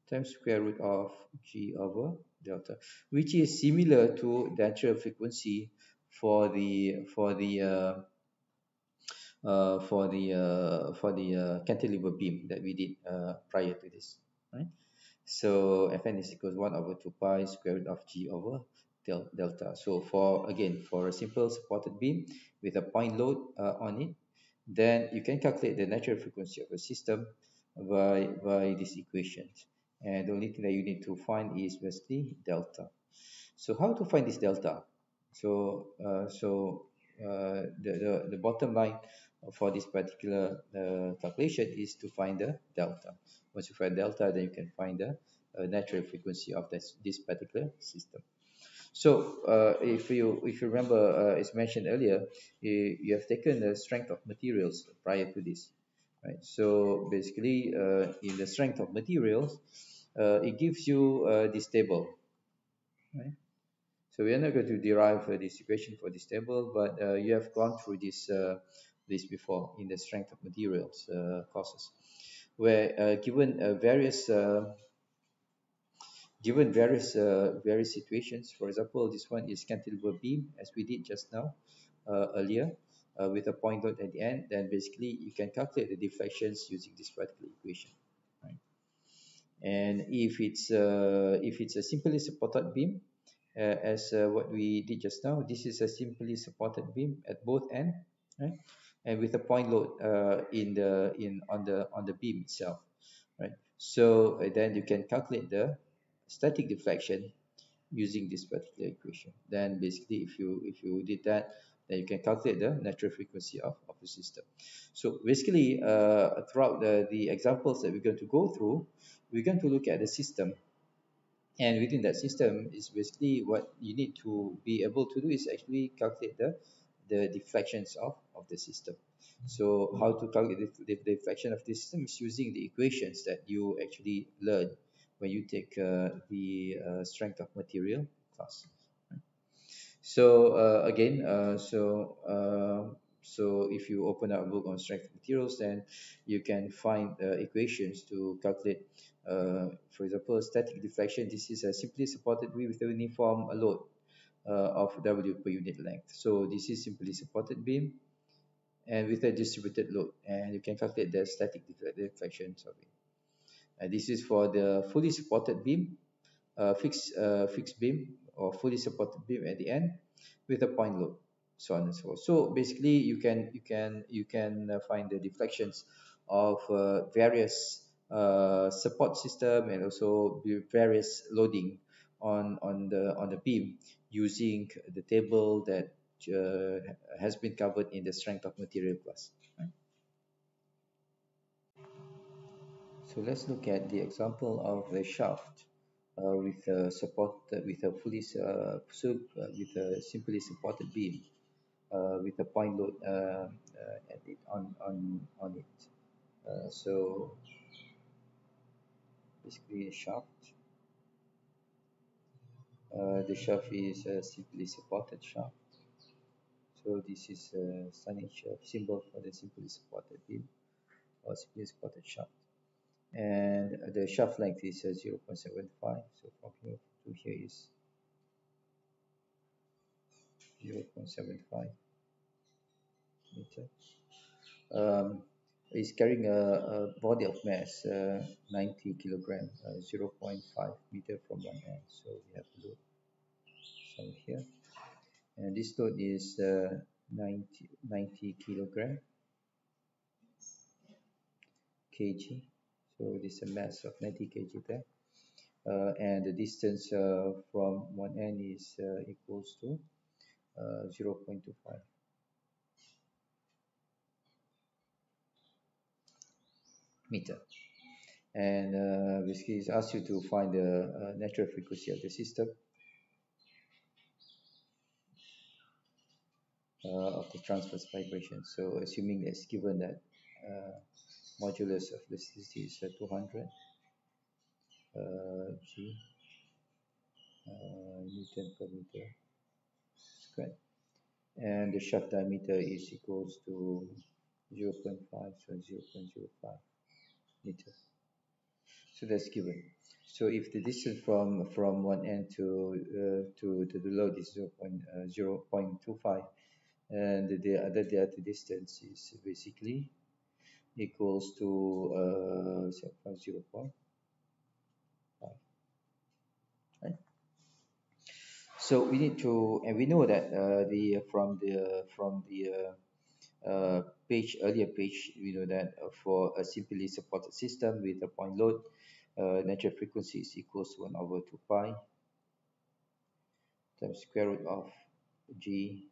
times square root of g over delta, which is similar to the natural frequency for the cantilever beam that we did prior to this, right? So Fn is equal to 1 over 2 pi square root of g over delta. So for a simple supported beam with a point load on it, then you can calculate the natural frequency of a system by these equations. And the only thing that you need to find is basically delta. So how to find this delta? The bottom line for this particular calculation is to find the delta. Once you find delta, then you can find the natural frequency of this particular system. So if you remember, as mentioned earlier, you have taken the strength of materials prior to this, right? So basically, in the strength of materials, it gives you this table, right? So we are not going to derive this equation for this table, but you have gone through this before in the strength of materials courses, where given various situations. For example, this one is cantilever beam, as we did just now earlier, with a point load at the end. Then basically you can calculate the deflections using this particular equation, right? And if it's a simply supported beam, as what we did just now, this is a simply supported beam at both ends, right? And with a point load on the beam itself, right? So then you can calculate the static deflection using this particular equation. Then basically, if you did that, then you can calculate the natural frequency of the system. So basically, throughout the examples that we're going to go through, we're going to look at the system, and within that system is basically what you need to be able to do is actually calculate the deflections of the system. So how to calculate the deflection of the system is using the equations that you actually learn when you take the strength of material class. So again, so if you open up a book on strength of materials, then you can find equations to calculate, for example, static deflection. This is a simply supported beam with a uniform load of W per unit length. So this is simply supported beam and with a distributed load, and you can calculate the static deflections of it. And this is for the fully supported beam, fixed beam or fully supported beam at the end with a point load, so on and so forth. So basically, you can find the deflections of various support system and also various loading on the beam using the table that has been covered in the strength of material class. Right? So let's look at the example of the shaft with a support with a fully with a simply supported beam with a point load at it, on it. So basically a shaft. The shaft is a simply supported shaft. So this is a signage symbol for the simply supported beam or simply supported shaft. And the shaft length is 0.75. So from here to here is 0.75 meter. Um, is carrying a body of mass 90 kilogram, 0.5 meter from one end. So we have to do some here. And this load is 90 kilogram kg. So this is a mass of 90 kg there. And the distance from one end is equals to 0.25 meter. And basically it asks you to find the natural frequency of the system of the transverse vibration. So assuming it's given that modulus of elasticity is 200 G Newton per meter squared, and the shaft diameter is equals to 0.5, so 0.05 meter. So that's given. So if the distance from one end to the load is 0.25, and the other distance is basically equals to 0.5. Right? So we need to, and we know that the from the page earlier page, we know that for a simply supported system with a point load, natural frequency is equals to 1 over 2 pi times square root of g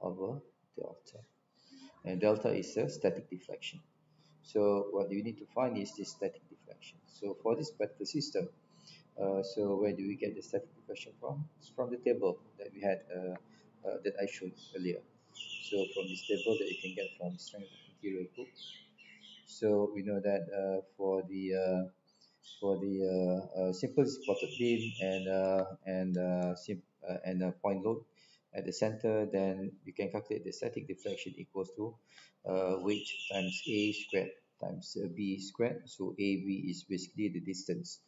over delta, and delta is a static deflection. So what you need to find is the static deflection. So for this particular system, so where do we get the static deflection from? It's from the table that we had that I showed earlier. So from this table that you can get from strength of material book. So we know that for the simple supported beam and a point load at the center, then you can calculate the static deflection equals to weight times a squared times b squared. So ab is basically the distance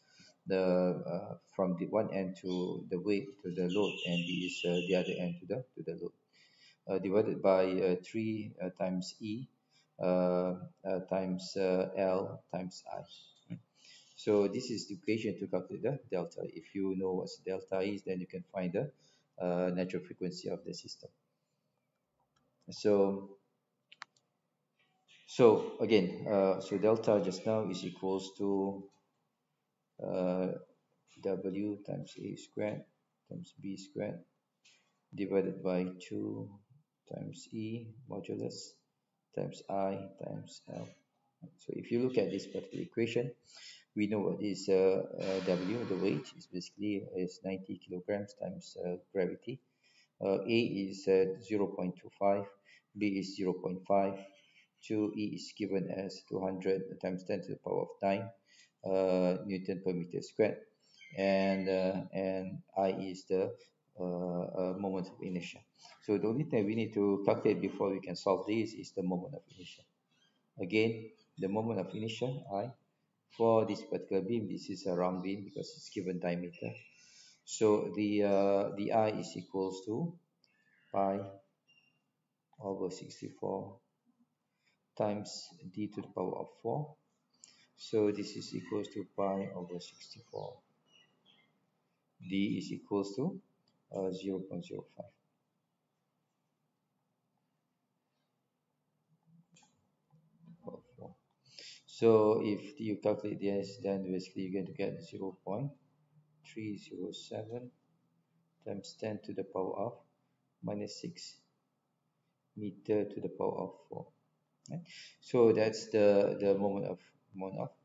from the one end to the weight to the load, and b is the other end to the load, divided by 3 times E times L times I. So this is the equation to calculate the delta. If you know what delta is, then you can find the natural frequency of the system. So again, so delta just now is equals to uh, W times A squared times B squared divided by 2 times E modulus times I times L. So if you look at this particular equation, we know what is W, the weight is basically is 90 kilograms times gravity. A is 0.25, B is 0.5, 2E is given as 200 times 10 to the power of 9 Newton per meter squared, and I is the moment of inertia. So the only thing we need to calculate before we can solve this is the moment of inertia. Again, the moment of inertia, I, for this particular beam, this is a round beam because it's given diameter. So the I is equals to pi over 64 times d to the power of 4. So this is equals to pi over 64. D is equals to 0.05. So if you calculate this, then basically you're going to get 0.307 times 10 to the power of minus 6 meter to the power of 4. Right? So that's the moment of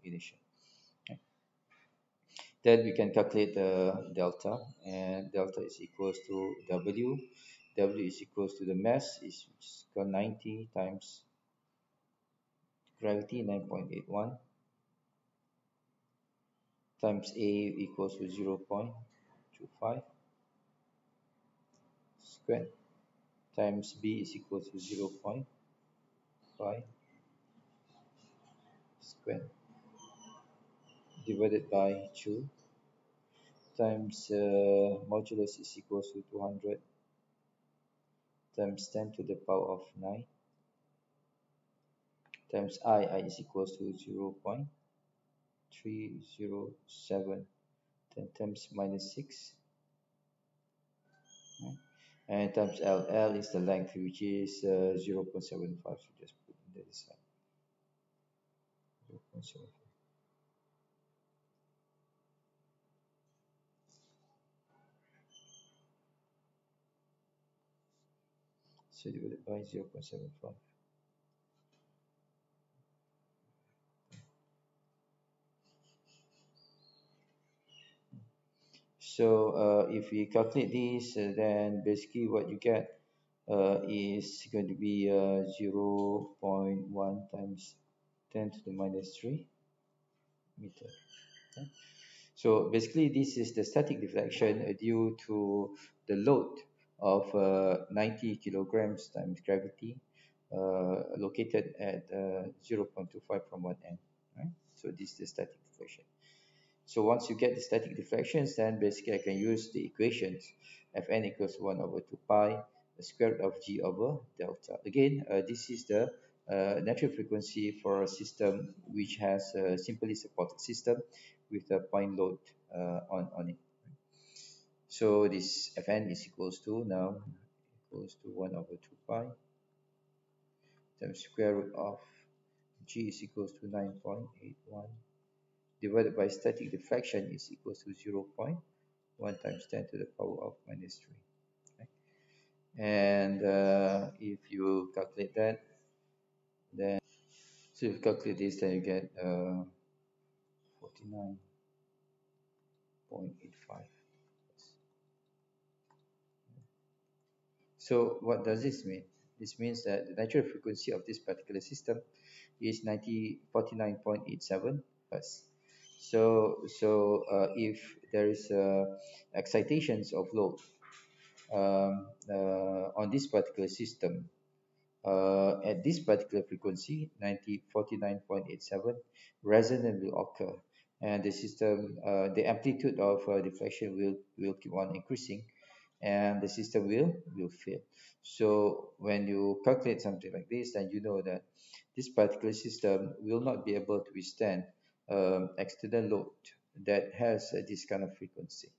inertia. Right? Then we can calculate the delta, and delta is equals to W. W is equals to the mass is equal 90 times gravity 9.81 times A equals to 0.25 squared times B is equal to 0.5 squared divided by 2 times modulus is equals to 200 times 10 to the power of 9 times I is equals to 0.307 10 times minus 6 right? And times L is the length which is 0.75, so just put on the other side 0.75. So divided by 0.75. So if we calculate this, then basically what you get is going to be 0.1 times 10 to the minus 3 meter. Okay. So basically this is the static deflection due to the load of 90 kilograms times gravity located at 0.25 from one end. Right? So this is the static deflection. So once you get the static deflections, then basically I can use the equations Fn equals 1 over 2 pi, the square root of g over delta. Again, this is the natural frequency for a system which has a simply supported system with a point load on it. So this Fn is equals to now equals to 1 over 2 pi times square root of g is equals to 9.81 divided by static deflection is equals to 0.1 times 10 to the power of minus 3. Okay? And if you calculate that, then so if you calculate this, then you get 49.85. So what does this mean? This means that the natural frequency of this particular system is 49.87 hertz. So if there is excitations of load on this particular system at this particular frequency 49.87 resonance will occur, and the system the amplitude of deflection will keep on increasing, and the system will fail. So when you calculate something like this, then you know that this particular system will not be able to withstand external load that has this kind of frequency.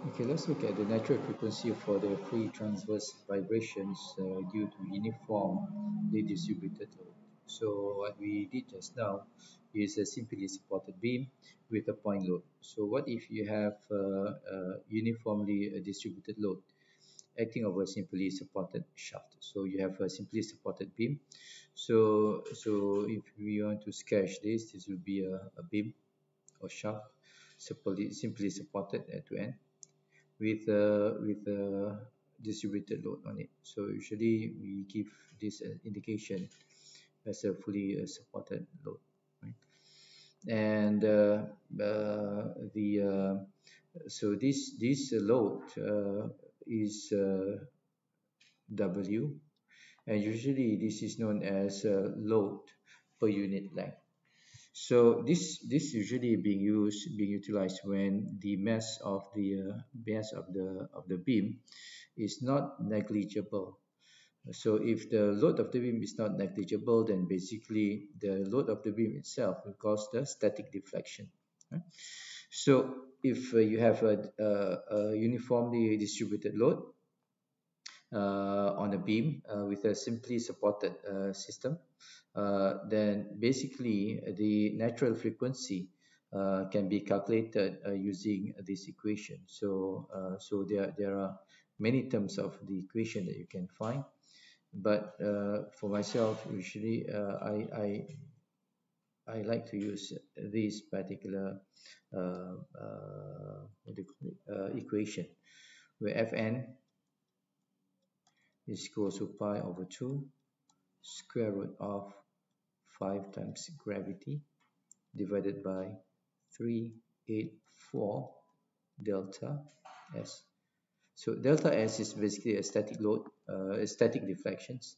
Okay, let's look at the natural frequency for the free transverse vibrations due to uniformly distributed load. So what we did just now is a simply supported beam with a point load. So what if you have uniformly distributed load acting over a simply supported shaft? So you have a simply supported beam. So if we want to sketch this will be a beam or shaft simply supported at two ends with a distributed load on it. So usually we give this indication as a fully supported load, right? And the so this load is W, and usually this is known as load per unit length. So this usually being utilized when the mass of the beam is not negligible. So if the load of the beam is not negligible, then basically the load of the beam itself will cause the static deflection. Right? So if you have a uniformly distributed load on a beam with a simply supported system, then basically the natural frequency can be calculated using this equation. So there are many terms of the equation that you can find, but for myself usually I like to use this particular what do you call it, equation where Fn is equal to pi over 2 square root of 5 times gravity divided by 384 delta S. So delta S is basically a static load, static deflections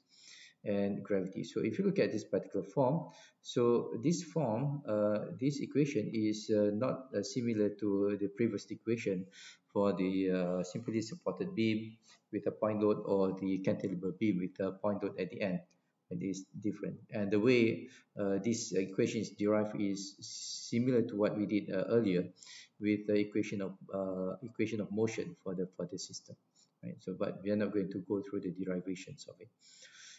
and gravity. So if you look at this particular form, so this form, this equation is not similar to the previous equation for the simply supported beam with a point load or the cantilever beam with a point load at the end. It is different, and the way this equation is derived is similar to what we did earlier with the equation of motion for the system, right? So, but we are not going to go through the derivations of it.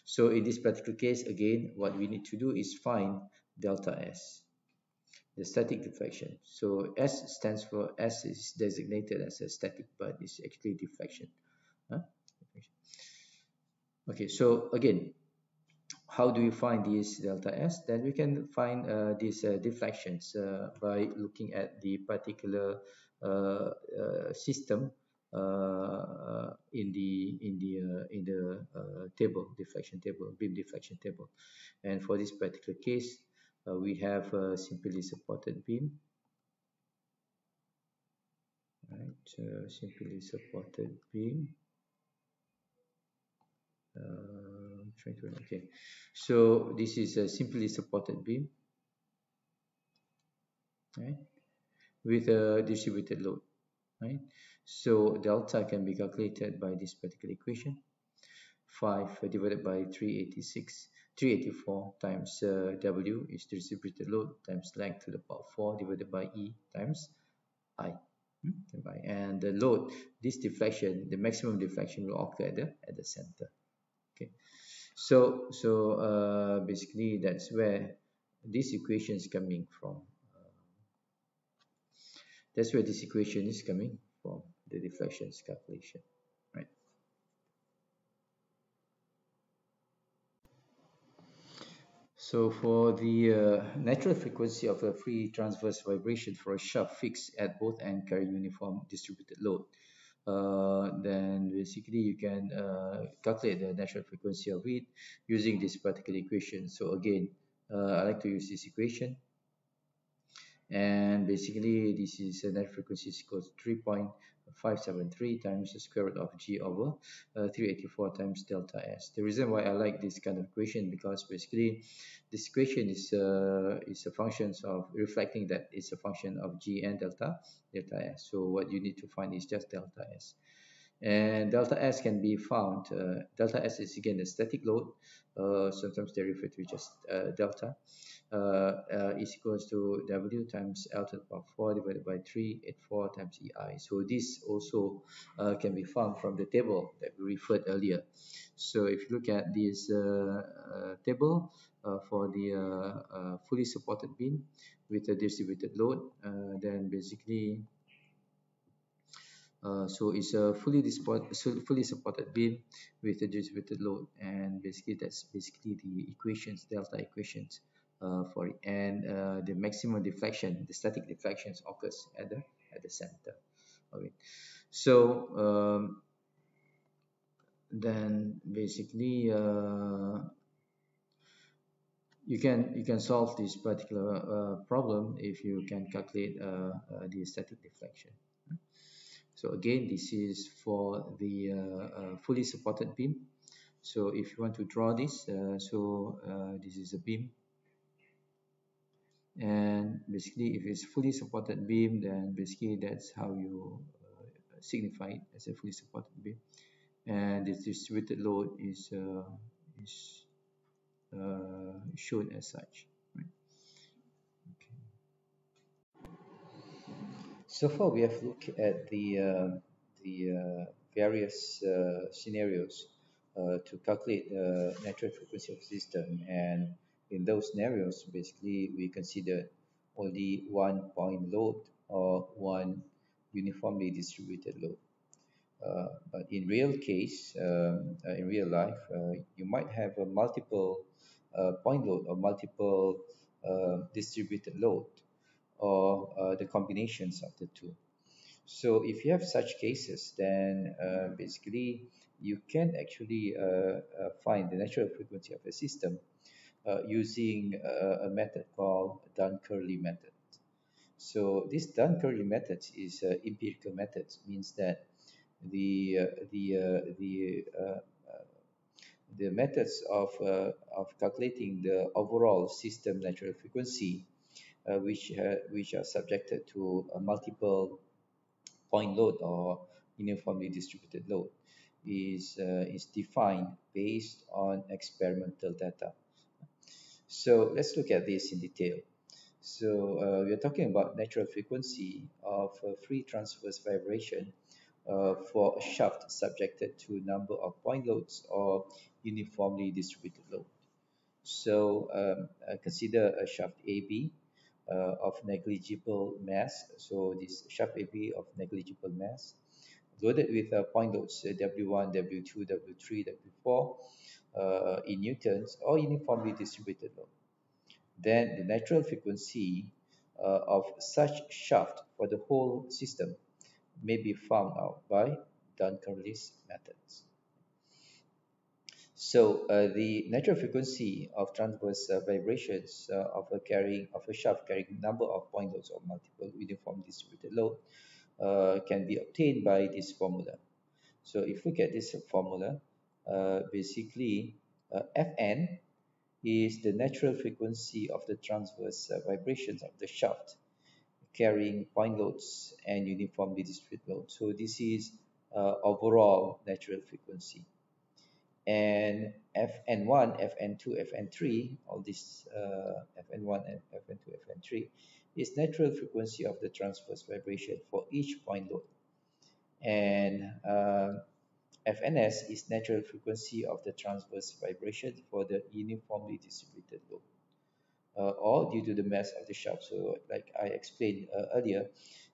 So in this particular case, again, what we need to do is find delta S, the static deflection. So S stands for, S is designated as a static, but it's actually deflection. Huh? Okay, so again, how do we find this delta S? Then we can find these deflections by looking at the particular system in the table, deflection table, beam deflection table. And for this particular case, we have a simply supported beam, right? Simply supported beam. Okay, so this is a simply supported beam, right, with a distributed load, right? So delta can be calculated by this particular equation. 5 divided by 384 times W is distributed load times length to the power 4 divided by E times I. And the load, this deflection, the maximum deflection will occur at the center. Okay, so basically that's where this equation is coming from. That's where this equation is coming from, the deflections calculation, right? So for the natural frequency of a free transverse vibration for a shaft fixed at both ends carry uniform distributed load, then basically you can calculate the natural frequency of it using this particular equation. So again, I like to use this equation, and basically this is a net frequency is equal to 3.573 times the square root of G over 384 times delta S. The reason why I like this kind of equation, because basically this equation is a function of reflecting that it's a function of G and delta S. So what you need to find is just delta S. And delta S can be found, delta S is again the static load, sometimes they refer to just delta, is equals to W times L to the power 4 divided by 384 times EI. So this also can be found from the table that we referred earlier. So if you look at this table for the fully supported beam with a distributed load, then basically so it's a fully supported beam with a distributed load, and basically that's basically the equations, delta equations for it. And the maximum deflection, the static deflections occurs at the center of it. So then basically you can solve this particular problem if you can calculate the static deflection. So again, this is for the fully supported beam. So if you want to draw this, this is a beam, and basically if it's fully supported beam, then basically that's how you signify it as a fully supported beam. And the distributed load is shown as such. Right? Okay. So far we have looked at the various scenarios to calculate the natural frequency of the system, and in those scenarios basically we consider only one point load or one uniformly distributed load. But in real case, in real life, you might have a multiple point load or multiple distributed load, or the combinations of the two. So if you have such cases, then basically you can actually find the natural frequency of a system using a method called Dunn-Curley method. So this Dunn-Curley method is empirical method, means that the uh, the uh, the uh, uh, the methods of calculating the overall system natural frequency, which are subjected to a multiple point load or uniformly distributed load, is defined based on experimental data. So let's look at this in detail. So we are talking about natural frequency of free transverse vibration for a shaft subjected to number of point loads or uniformly distributed load. So consider a shaft AB of negligible mass. So this shaft AB of negligible mass loaded with point loads W1, W2, W3, W4 in newtons or uniformly distributed load. Then the natural frequency of such shaft for the whole system may be found out by Dunn-Curley's methods. So the natural frequency of transverse vibrations of a shaft carrying number of point loads of multiple uniform distributed load can be obtained by this formula. So if we look at this formula, basically Fn is the natural frequency of the transverse vibrations of the shaft carrying point loads and uniformly distributed load. So this is overall natural frequency. And Fn1, Fn2, Fn3, all these Fn1 and Fn2, Fn3 is natural frequency of the transverse vibration for each point load. And Fns is natural frequency of the transverse vibration for the uniformly distributed load, or due to the mass of the shaft. So like I explained earlier,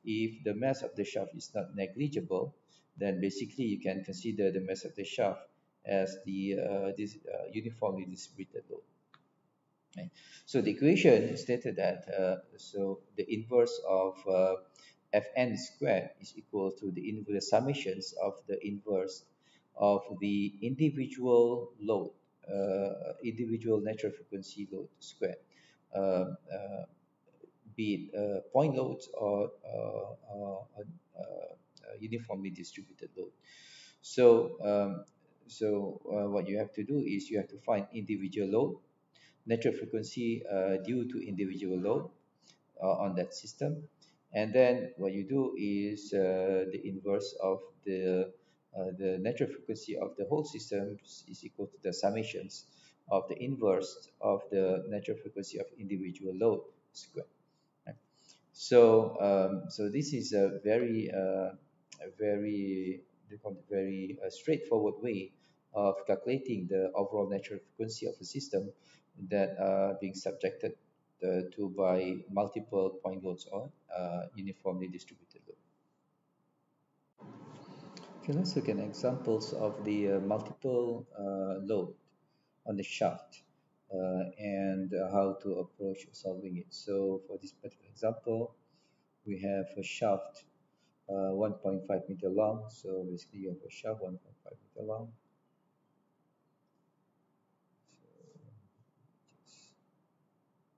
if the mass of the shaft is not negligible, then basically you can consider the mass of the shaft as the this uniformly distributed load. Right? So the equation stated that so the inverse of Fn squared is equal to the inverse summations of the inverse of the individual natural frequency load squared, uh, uh, be it point loads or uniformly distributed load. So, what you have to do is you have to find individual load, natural frequency due to individual load on that system, and then what you do is the inverse of the natural frequency of the whole system is equal to the summations of the inverse of the natural frequency of individual load squared. Right? So this is a very straightforward way of calculating the overall natural frequency of a system that are being subjected to by multiple point loads or uniformly distributed load. Okay, let's look at examples of the multiple load on the shaft and how to approach solving it. So for this particular example, we have a shaft 1.5 meter long. So basically you have a shaft 1.5 meter long.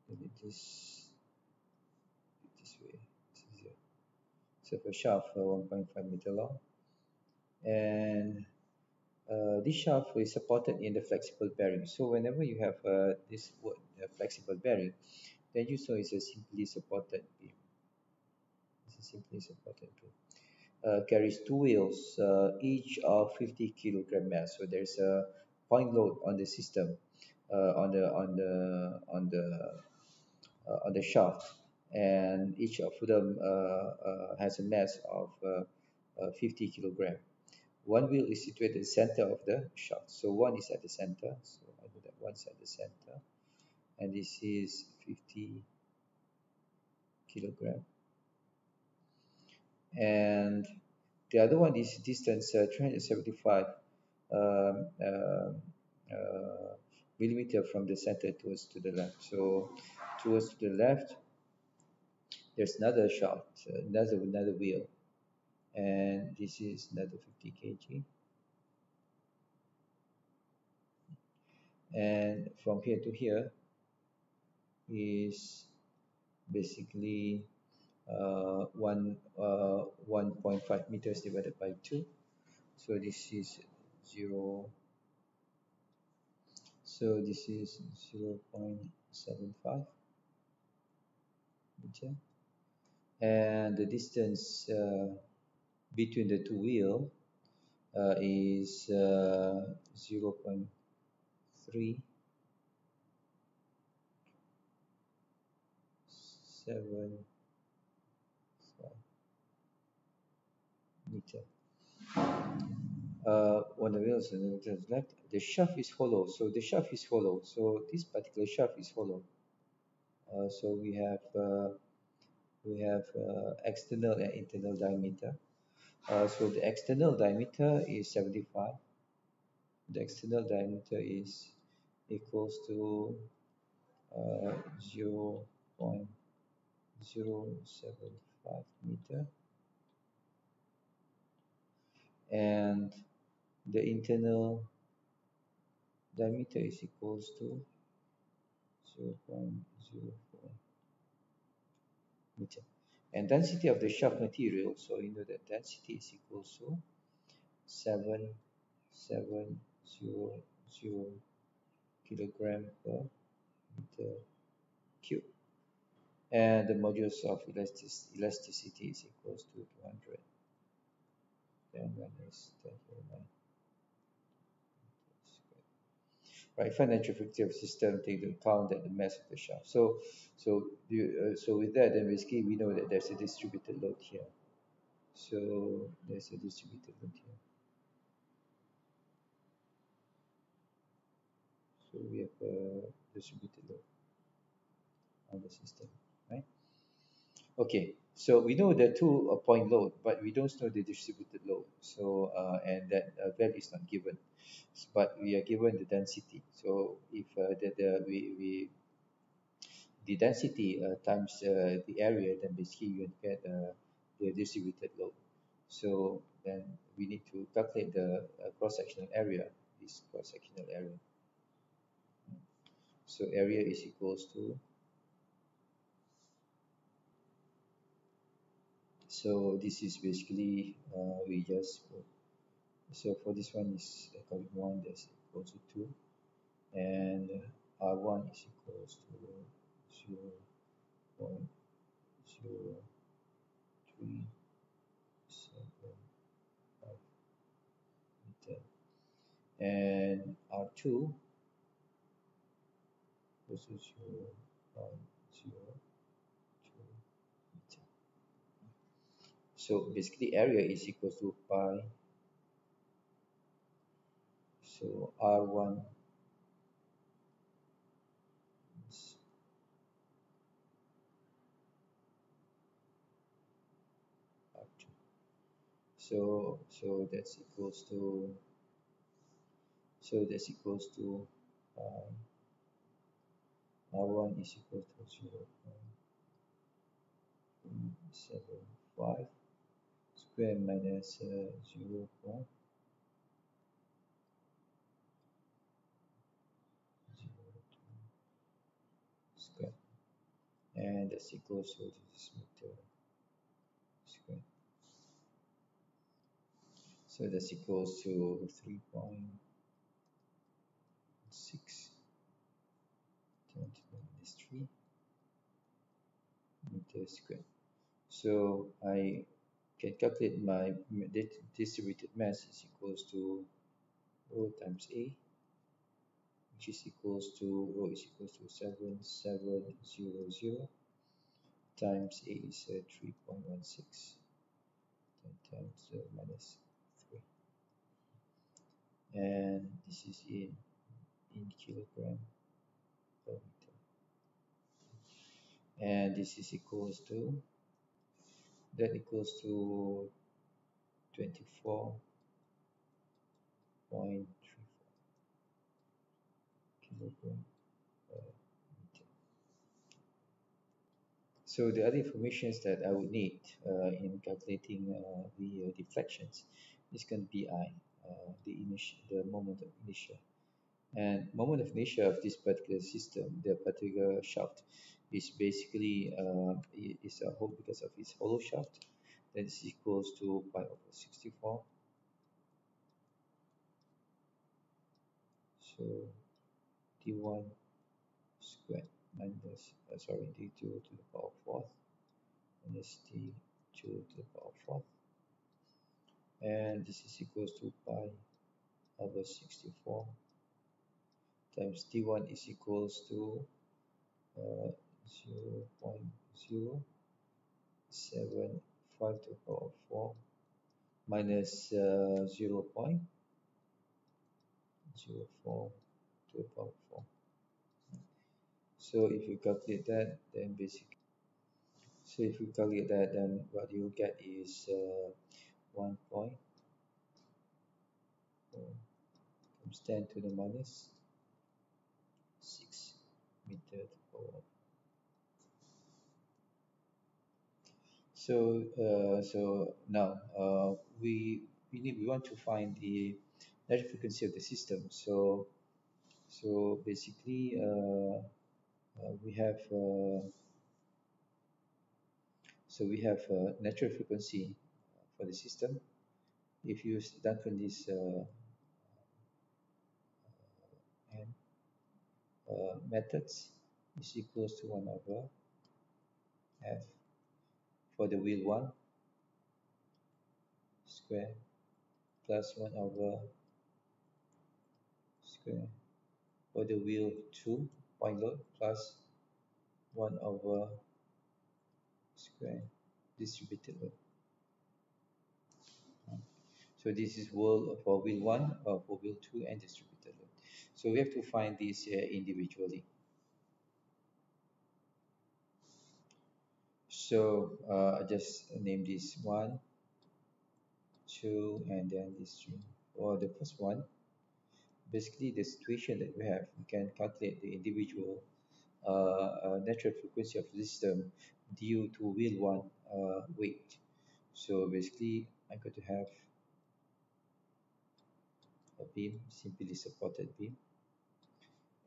So let it this way. It's easier. So for shaft 1.5 meter long, and this shaft is supported in the flexible bearing. So whenever you have this word flexible bearing, then you saw it's a simply supported beam. It's a simply supported beam. Carries two wheels, each of 50 kilogram mass. So there's a point load on the system, on the shaft, and each of them has a mass of 50 kilogram. One wheel is situated at the center of the shaft. So one is at the center. So I know that one's at the center, and this is 50 kilogram. And the other one is distance 375 um, uh, uh, millimeter from the center towards to the left. So towards to the left, there's another shaft, another wheel, and this is another 50 kg. And from here to here is basically 1.5 meters divided by 2. So this is 0. So this is 0.75 meter, and the distance between the two wheel is 0.375 meter. On the wheels and the left, the shaft is hollow. So the shaft is hollow. So this particular shaft is hollow. So we have external and internal diameter. So the external diameter is 75. The external diameter is equals to 0.075 meter, and the internal diameter is equals to 0.04 meter. And density of the shaft material, so you know that density is equals to 7700 kilogram per meter cube. And the modulus of elasticity is equals to 200. 10 minus 10 to the 9. Right, financial fracture system take into account that the mass of the shaft. So with that, then basically we know that there's a distributed load here. So there's a distributed load here. So we have a distributed load on the system, right? Okay, so we know the two-point load, but we don't know the distributed load. So and that value is not given, but we are given the density. So if the density times the area, then basically you get the distributed load. So then we need to calculate the cross-sectional area, this cross-sectional area. So area is equals to, so this is basically we just put, so for this one is call it 1, that's equals to 2, and R1 is equals to 0.037 meter, and R2 equals to 0.02 meter. So basically area is equals to pi, so R1 is R2. So that's equals to, so that's equals to R1 is equal to 0.75 square minus 0.02 square, and that's equals to this meter square. So that's equals to 3.6 10 to the minus 3 meter square. So I can calculate my distributed mass is equals to rho times A, which is equals to, rho is equals to 7700 times A is 3.16, 10 times minus 3, and this is in kilogram per meter, and this is equals to, that equals to 24.34 kilogram per meter. So the other information that I would need in calculating the deflections is going to be I, the moment of inertia. And moment of inertia of this particular system, the particular shaft, is basically is a whole because of its hollow shaft. That is equals to pi over 64. So d1 squared minus d2 to the power fourth minus d2 to the power fourth, and this is equals to pi over 64 times d1 is equals to 0.075 to the power 4 minus 0.04 to the power 4. So if you calculate that, then then what you get is 1.4 times 10 to the minus 6 meter to power. So now we want to find the natural frequency of the system. So basically we have natural frequency for the system. If you done from this and methods is equals to 1 over f for the wheel 1 square plus 1 over square for the wheel 2 point load plus 1 over square distributed load. So this is for wheel 1, for wheel 2 and distributed load. So we have to find these individually. So I just name this 1, 2, and then this 3. For the first one, basically the situation that we have, we can calculate the individual natural frequency of the system due to wheel 1 weight. So basically I'm going to have a beam, simply supported beam,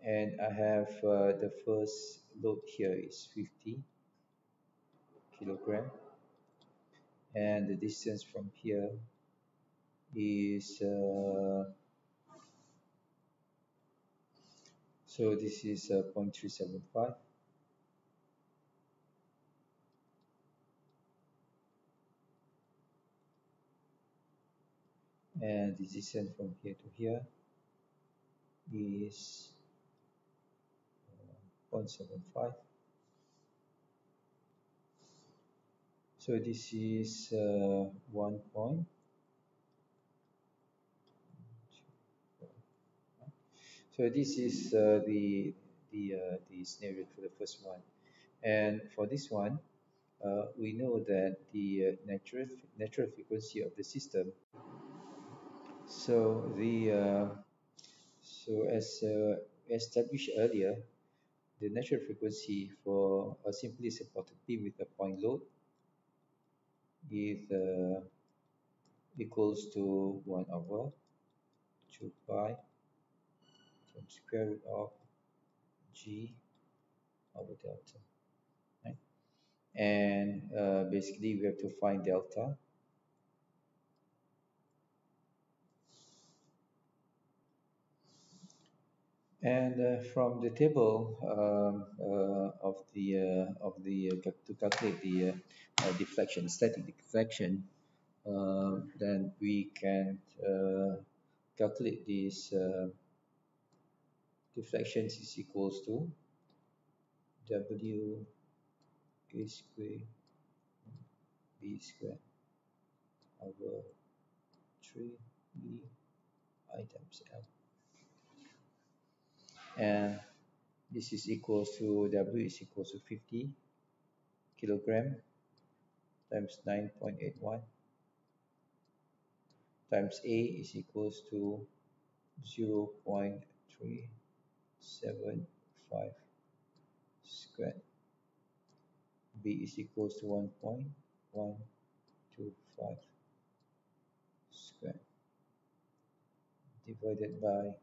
and I have the first load here is 50 kilogram, and the distance from here is so this is 0.375, and the distance from here to here is 0.75. So this is 1 point. So this is the scenario for the first one, and for this one, we know that the natural frequency of the system. So as established earlier, the natural frequency for a simply supported beam with a point load is equals to 1 over 2 pi times square root of g over delta, right? And basically we have to find delta. And from the table to calculate the deflection, static deflection, then we can calculate this deflection is equals to W A square B square over 3 E I times L, and this is equals to W is equals to 50 kilogram times 9.81 times A is equals to 0.375 0.75 squared. B is equals to 1.125 squared divided by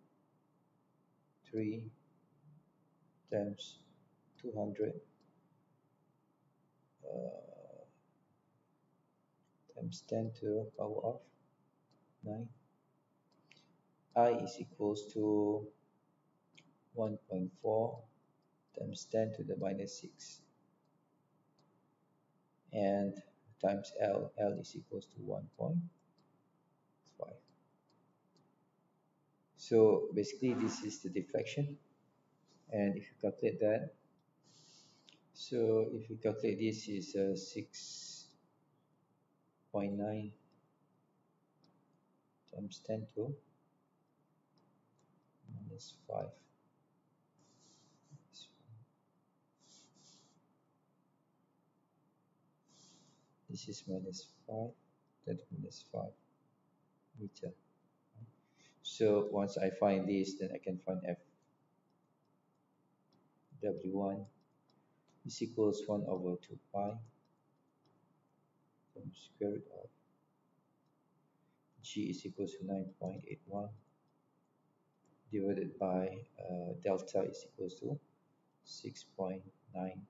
3 times 200 times 10 to the power of 9. I is equals to 1.4 times 10 to the minus 6 and times L is equals to 1.5. So basically this is the deflection, and if you calculate that, so if you calculate this is 6.9 times 10 to minus 5. This is minus 5, that minus 5 meter. So once I find this, then I can find F. W1 is equals 1 over 2 pi from square root of G is equals to 9.81 divided by delta is equals to 6.9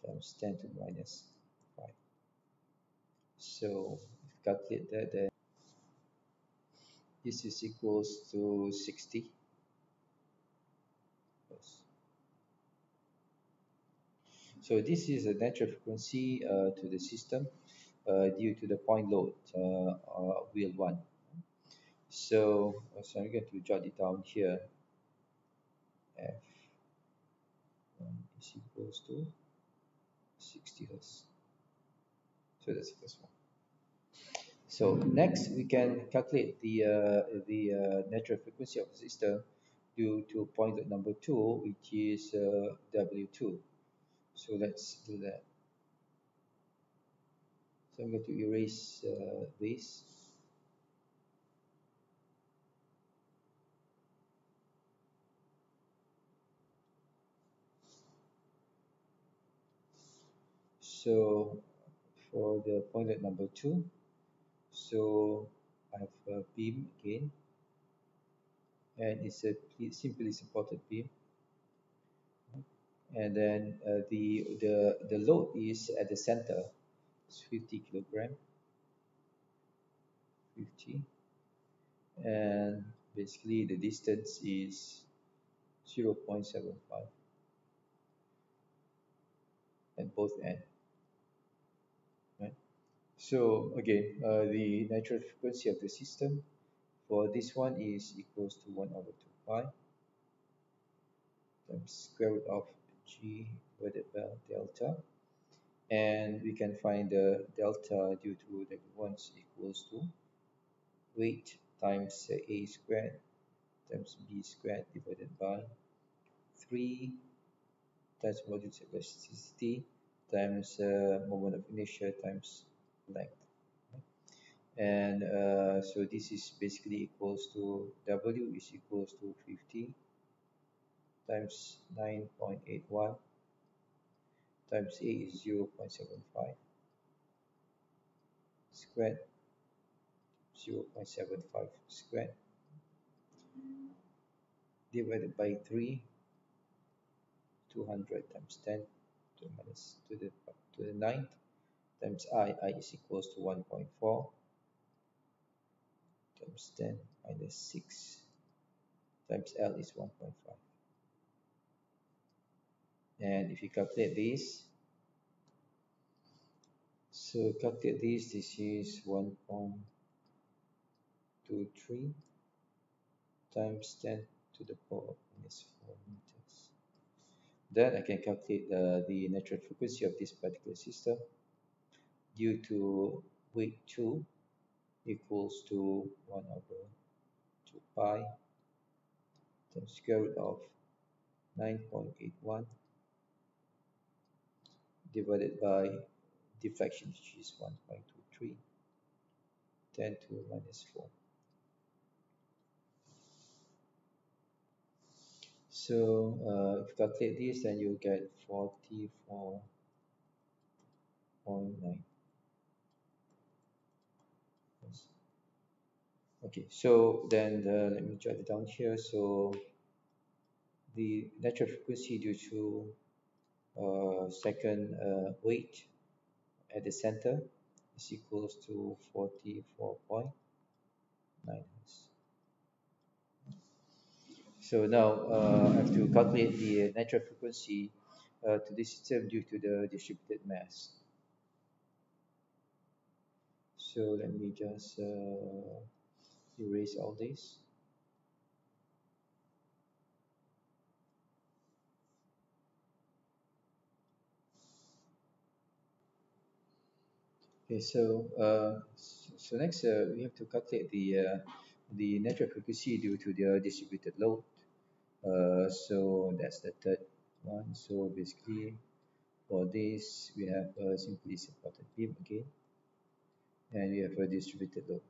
times 10 to the minus 5. So if you calculate that, then this is equals to 60. So this is a natural frequency to the system due to the point load wheel 1. So I'm going to jot it down here. F1 is equals to 60 hertz. So that's the first one. So next we can calculate the natural frequency of the system due to point load number 2, which is W2. So let's do that. So I'm going to erase this. So for the point load number 2, so I have a beam again, and it's a simply supported beam. And then the load is at the center. It's 50 kilogram. 50, and basically the distance is 0.75 at both ends, right? So again, the natural frequency of the system for this one is equals to 1 over 2 pi times square root of G divided by delta, and we can find the delta due to the ones equals to weight times A squared times B squared divided by 3 times modulus of elasticity times moment of inertia times length. And so this is basically equals to W is equals to 50 times 9.81 times A is 0.75 squared, 0.75 squared divided by 3, 200 times 10 to minus to the ninth times I is equals to 1.4 times 10 minus 6 times L is 1.5. And if you calculate this, so calculate this is 1.23 times 10 to the power minus 4 meters. Then I can calculate the natural frequency of this particular system due to weight 2 equals to 1 over 2 pi times square root of 9.81 divided by deflection, which is 1.23, 10 to the minus 4. So if you calculate this, then you get 44.9. Yes. Okay, so then let me jot it down here. So the natural frequency due to second weight at the center is equals to 44.9 hertz. So now I have to calculate the natural frequency to this system due to the distributed mass. So let me just erase all this. Okay, so next we have to calculate the natural frequency due to the distributed load. So that's the third one. So basically for this we have a simply supported beam again, and we have a distributed load,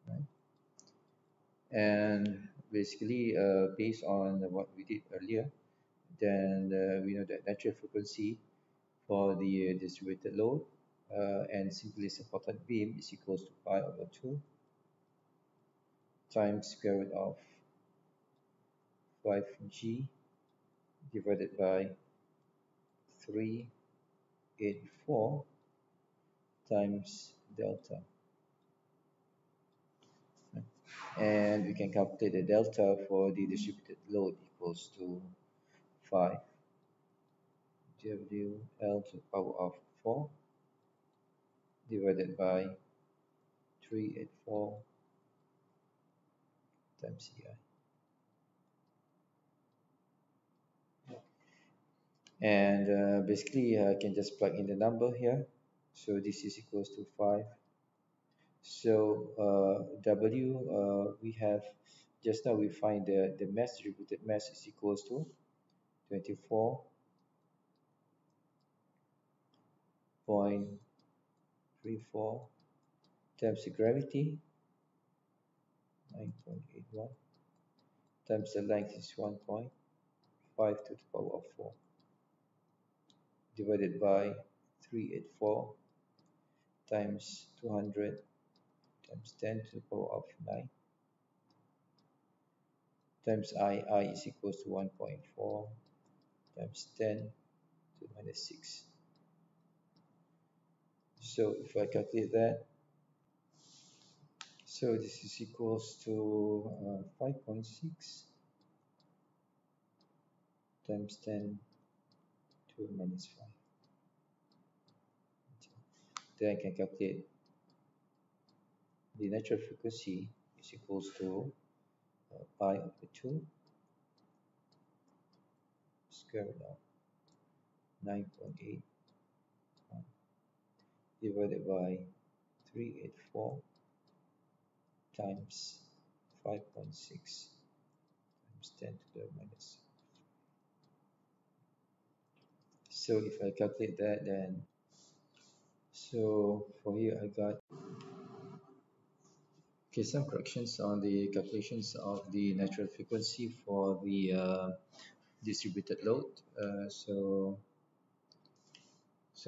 right? And basically based on what we did earlier, then we know that natural frequency for the distributed load and simply supported beam is equals to pi over 2 times square root of 5g divided by 384 times delta. And we can calculate the delta for the distributed load equals to 5 WL to the power of 4 divided by 384 times CI. And basically I can just plug in the number here. So this is equals to 5. So W we have just now we find the mass distributed mass is equals to 24.34 times the gravity 9.81 times the length is 1.5 to the power of 4 divided by 384 times 200 times 10 to the power of 9 times I is equals to 1.4 times 10 to the minus 6. So if I calculate that, so this is equals to 5.6 times 10 to the minus 5. Then I can calculate the natural frequency is equals to pi over 2 square root of 9.8 divided by 384 times 5.6 times 10 to the minus. So if I calculate that, then so for here I got okay some corrections on the calculations of the natural frequency for the distributed load. So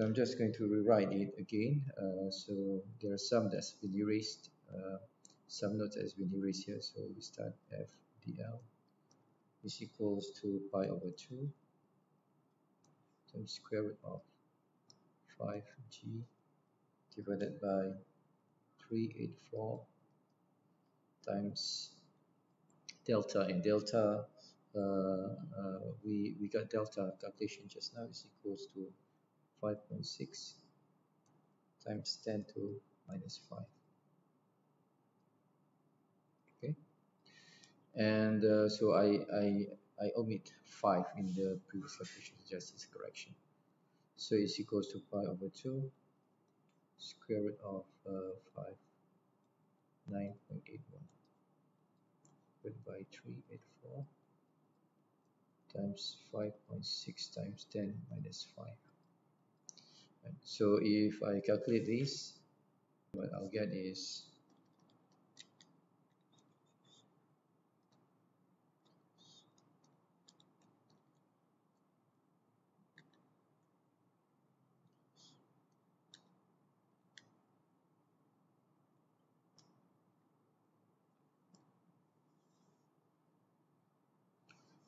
I'm just going to rewrite it again. So there are some that's been erased, some notes that's been erased here. So we start FDL is equals to pi over 2 times square root of 5g divided by 384 times delta, and delta we got delta calculation just now is equals to 5.6 times 10 to minus 5. Okay, and so I omit 5 in the previous calculation, just as correction. So it's equals to pi over 2 square root of 5 9.81 divided by 384 times 5.6 times 10 minus 5. Right. So if I calculate this, what I'll get is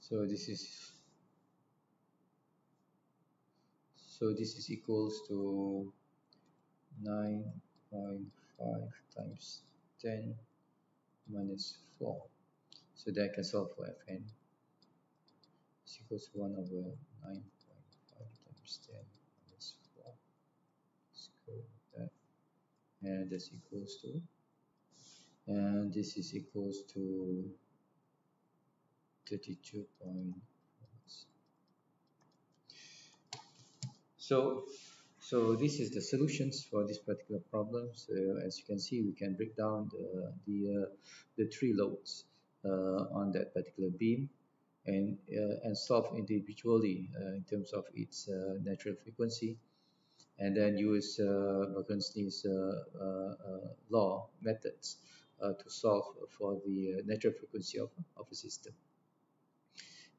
So this is equals to 9.5 times 10 minus 4. So that I can solve for Fn is equals to 1 over 9.5 times 10 minus 4 square root of that. And this equals to, and this is equals to 32 point. So this is the solutions for this particular problem. So as you can see, we can break down the three loads on that particular beam and solve individually in terms of its natural frequency, and then use Bernoulli's law methods to solve for the natural frequency of a system.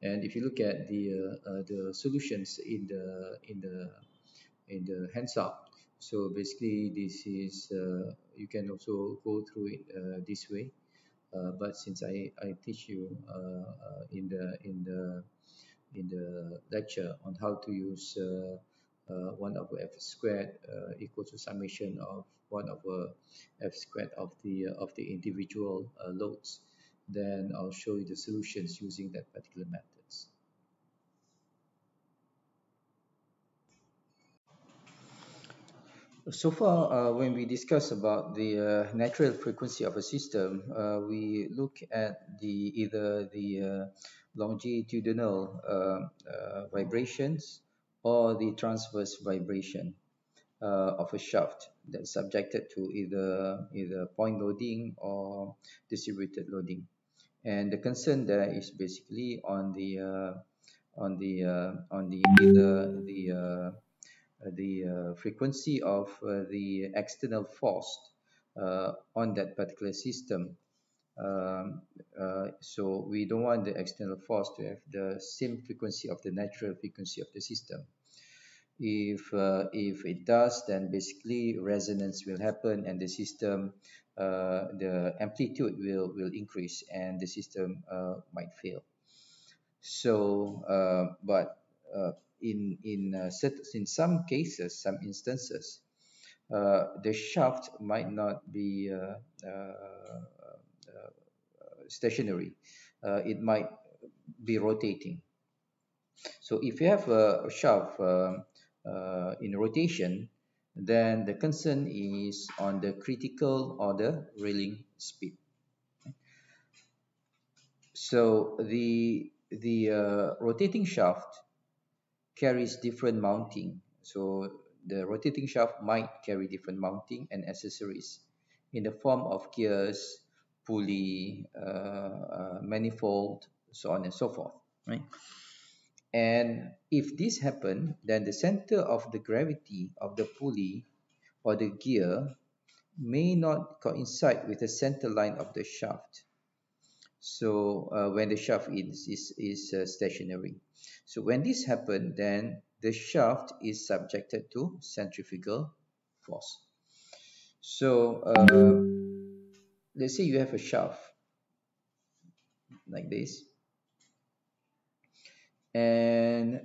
And if you look at the solutions in the hands-up, so basically this is you can also go through it this way. But since I teach you in the lecture on how to use 1 over f squared equal to summation of 1 over f squared of the individual loads, then I'll show you the solutions using that particular methods. So far, when we discuss about the natural frequency of a system, we look at either the longitudinal vibrations or the transverse vibration of a shaft that's subjected to either point loading or distributed loading. And the concern there is basically on the either the frequency of the external force on that particular system. So we don't want the external force to have the same frequency of the natural frequency of the system. If it does, then basically resonance will happen, and the system, the amplitude will increase, and the system might fail. So, but in some cases, some instances, the shaft might not be stationary. It might be rotating. So if you have a shaft in rotation, then the concern is on the critical or the railing speed. So the rotating shaft carries different mounting. So the rotating shaft might carry different mounting and accessories in the form of gears, pulley, manifold, so on and so forth, right? And if this happen, then the center of the gravity of the pulley or the gear may not coincide with the center line of the shaft. So when the shaft is stationary. So when this happens, then the shaft is subjected to centrifugal force. So let's say you have a shaft like this, and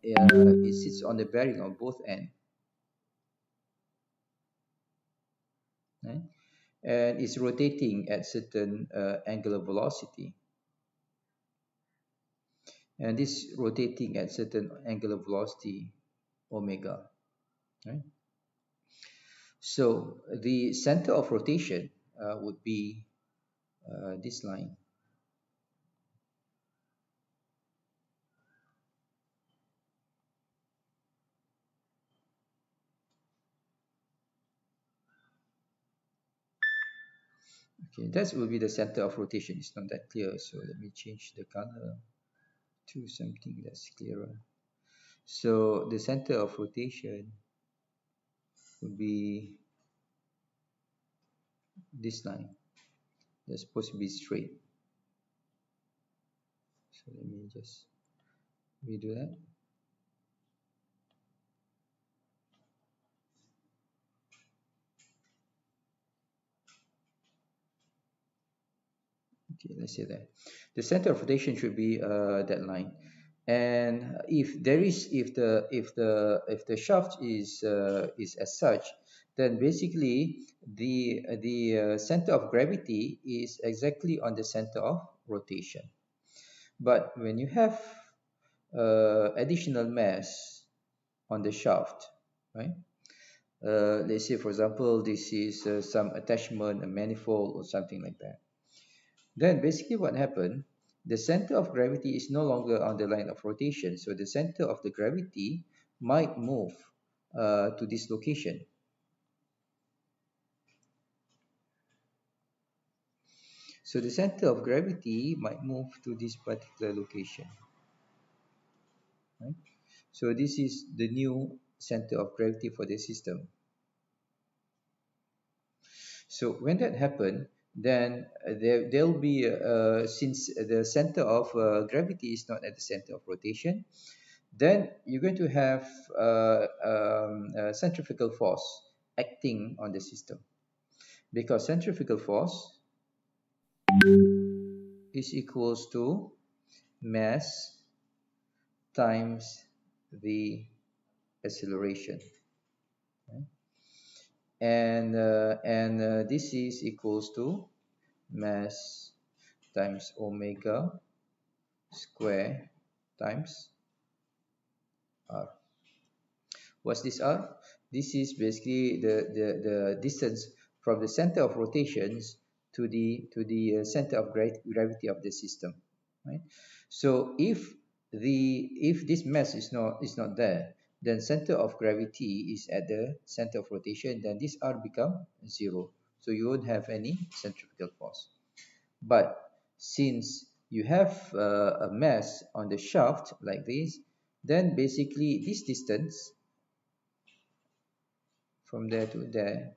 it sits on the bearing on both ends, right? And it's rotating at certain angular velocity. And this rotating at certain angular velocity omega, right? So the center of rotation would be this line. Okay, that will be the center of rotation. It's not that clear, so let me change the color to something that's clearer. So the center of rotation would be this line. That's supposed to be straight. So let me just redo that. Okay, let's say that the center of rotation should be that line. And if there is, if the shaft is as such, then basically the center of gravity is exactly on the center of rotation. But when you have additional mass on the shaft, right? Let's say, for example, this is some attachment, a manifold, or something like that. Then basically what happened, the center of gravity is no longer on the line of rotation. So the center of the gravity might move to this location. So the center of gravity might move to this particular location. Right? So this is the new center of gravity for the system. So when that happens, then there'll be, since the center of gravity is not at the center of rotation, then you're going to have a centrifugal force acting on the system, because centrifugal force is equals to mass times the acceleration, right? And this is equals to mass times omega square times r. What's this r? This is basically the distance from the center of rotations to the center of gravity of the system, right? So if this mass is not there, then center of gravity is at the center of rotation, then this r become 0. So you won't have any centrifugal force. But since you have a mass on the shaft like this, then basically this distance from there to there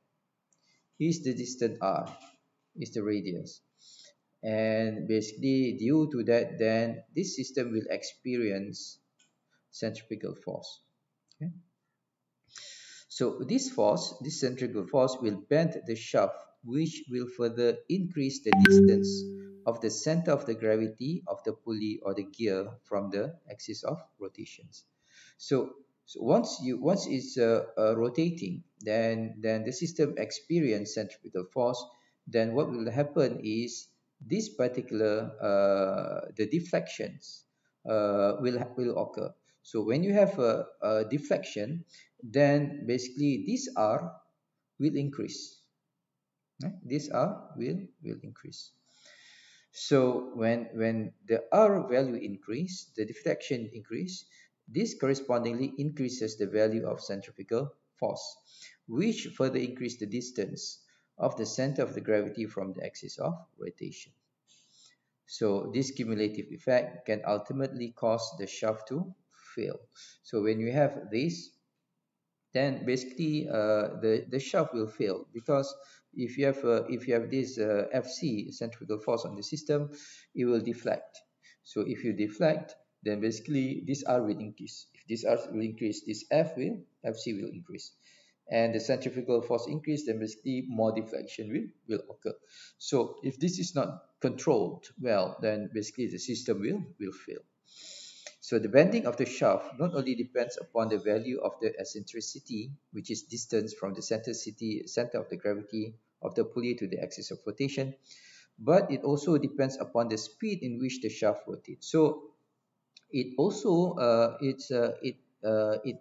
is the distance r, is the radius. And basically due to that, then this system will experience centrifugal force. Okay? So this force, this centrifugal force, will bend the shaft, which will further increase the distance of the center of the gravity of the pulley or the gear from the axis of rotations. So once it's rotating, then the system experience centrifugal force. Then what will happen is this particular the deflections will occur. So when you have a deflection, then basically this r will increase. This r will increase. So when the r value increase, the deflection increase, this correspondingly increases the value of centrifugal force, which further increase the distance of the center of the gravity from the axis of rotation. So this cumulative effect can ultimately cause the shaft to fail. So when you have this, then basically the shaft will fail, because if you have this FC, centrifugal force on the system, it will deflect. So if you deflect, then basically this R will increase. If this R will increase, this FC will increase, and the centrifugal force increase, then basically more deflection will occur. So if this is not controlled well, then basically the system will fail. So the bending of the shaft not only depends upon the value of the eccentricity, which is distance from the center of the gravity of the pulley to the axis of rotation, but it also depends upon the speed in which the shaft rotates. So it also it's it it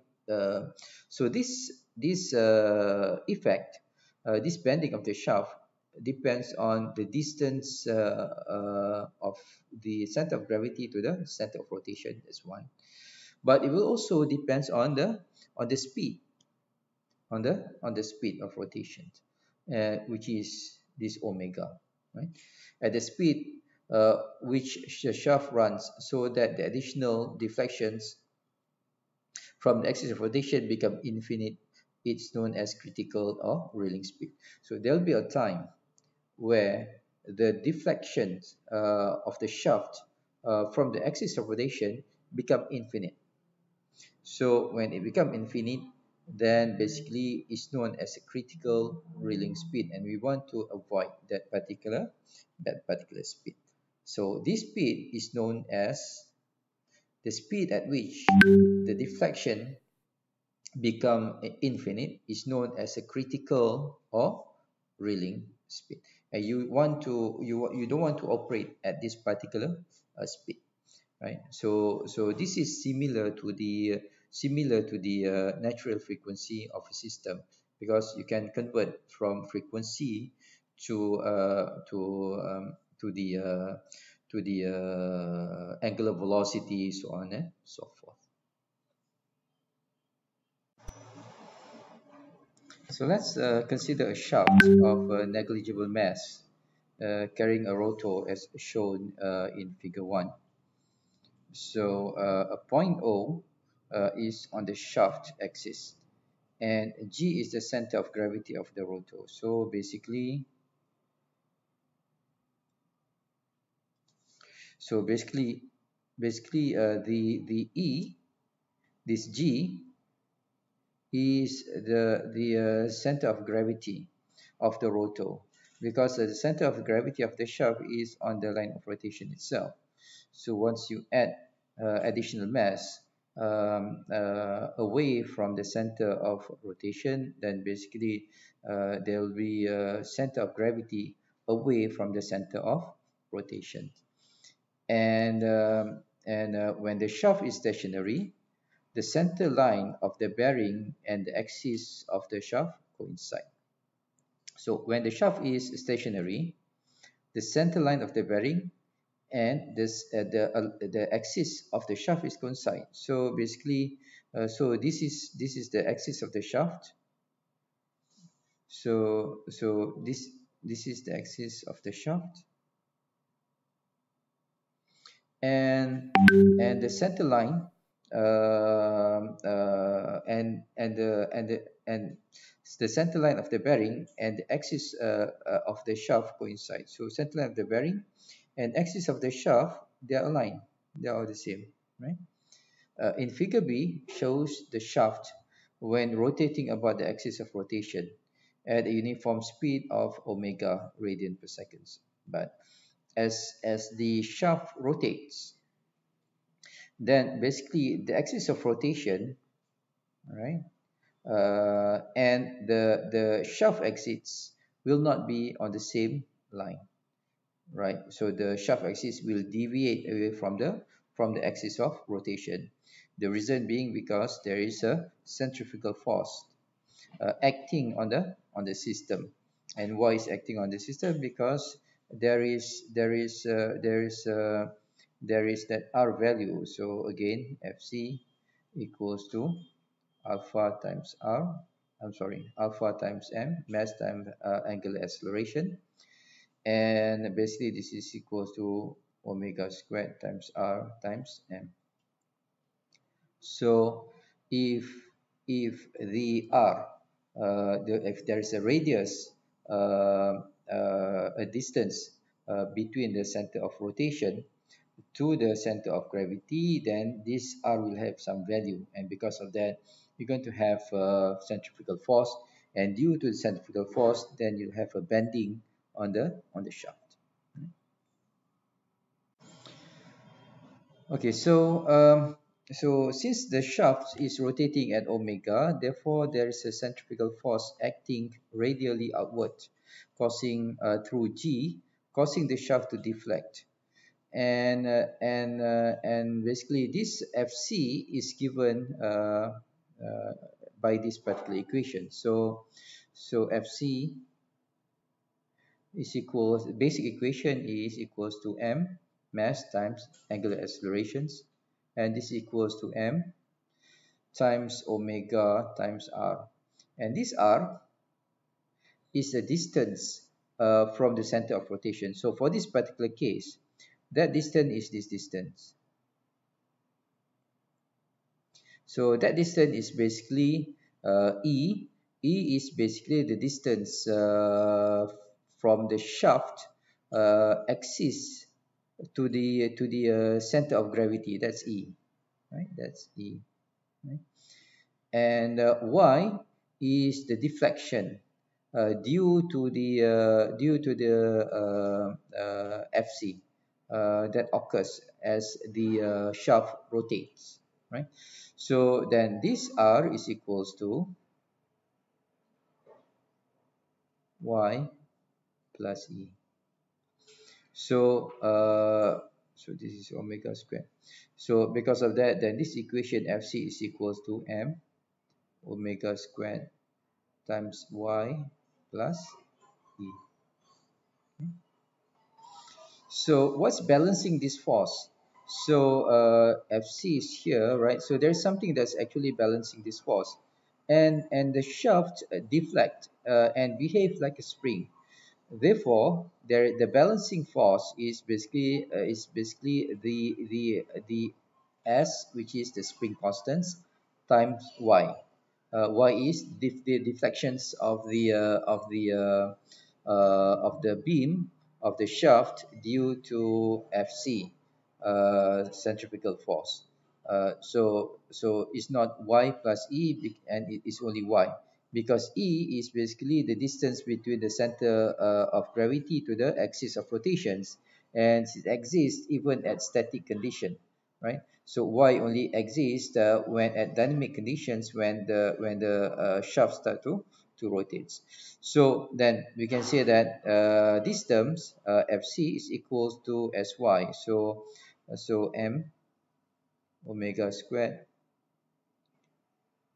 so this effect, this bending of the shaft depends on the distance of the center of gravity to the center of rotation. That's one. But it will also depends on the speed, on the speed of rotation, which is this omega, right? At the speed which the shaft runs, so that the additional deflections from the axis of rotation become infinite, it's known as critical or Rayleigh speed. So there'll be a time where the deflections of the shaft from the axis of rotation become infinite. So when it becomes infinite, then basically it's known as a critical Rayleigh speed, and we want to avoid that particular speed. So this speed is known as the speed at which the deflection become infinite is known as a critical or reeling speed. And you don't want to operate at this particular speed, right? So this is similar to the natural frequency of a system, because you can convert from frequency to the angular velocity, so on and so forth. So let's consider a shaft of negligible mass carrying a rotor as shown in figure 1. So a point O is on the shaft axis, and G is the center of gravity of the rotor. So basically the E, this G is the center of gravity of the rotor, because the center of gravity of the shaft is on the line of rotation itself. So once you add additional mass away from the center of rotation, then basically there will be a center of gravity away from the center of rotation. And when the shaft is stationary, the center line of the bearing and the axis of the shaft coincide. So when the shaft is stationary, the center line of the bearing and the axis of the shaft is coincide. So basically, this is the axis of the shaft. So this is the axis of the shaft, and the center line and the center line of the bearing and the axis of the shaft coincide. So center line of the bearing and axis of the shaft, they are aligned. They are all the same, right? In figure B shows the shaft when rotating about the axis of rotation at a uniform speed of omega radian per second. But as the shaft rotates, then basically the axis of rotation, right, and the shaft axis will not be on the same line, right? So the shaft axis will deviate away from the axis of rotation. The reason being because there is a centrifugal force acting on the system. And why is acting on the system? Because there is that R value. So again, Fc equals to alpha times R. I'm sorry, alpha times m, mass times angular acceleration, and basically this is equals to omega squared times R times m. So if the R, if there is a radius, a distance between the center of rotation to the center of gravity, then this R will have some value, and because of that, you're going to have centrifugal force, and due to the centrifugal force, then you have a bending on the shaft. Okay, so since the shaft is rotating at omega, therefore there is a centrifugal force acting radially outward, causing through G, causing the shaft to deflect. And basically this Fc is given by this particular equation. So Fc is equals, basic equation is equals to m mass times angular accelerations, and this equals to m times omega times r, and this r is the distance from the center of rotation. So for this particular case, that distance is this distance. So that distance is basically E. E is basically the distance from the shaft axis to the center of gravity. That's E, right? That's E, right? And Y is the deflection due to the Fc, that occurs as the shaft rotates, right? So then this R is equals to Y plus E. So so this is omega squared. So because of that, then this equation FC is equals to M omega squared times Y plus E. So what's balancing this force? So FC is here, right? So there's something that's actually balancing this force, and the shaft deflect and behave like a spring. Therefore, the balancing force is basically the S, which is the spring constants, times Y. Y is the deflections of the beam of the shaft due to Fc, centrifugal force. So it's not Y plus E, and it is only Y, because E is basically the distance between the center of gravity to the axis of rotations, and it exists even at static condition, right? So Y only exists when at dynamic conditions, when the shaft start to rotate. So then we can say that these terms Fc is equals to Sy. So M omega squared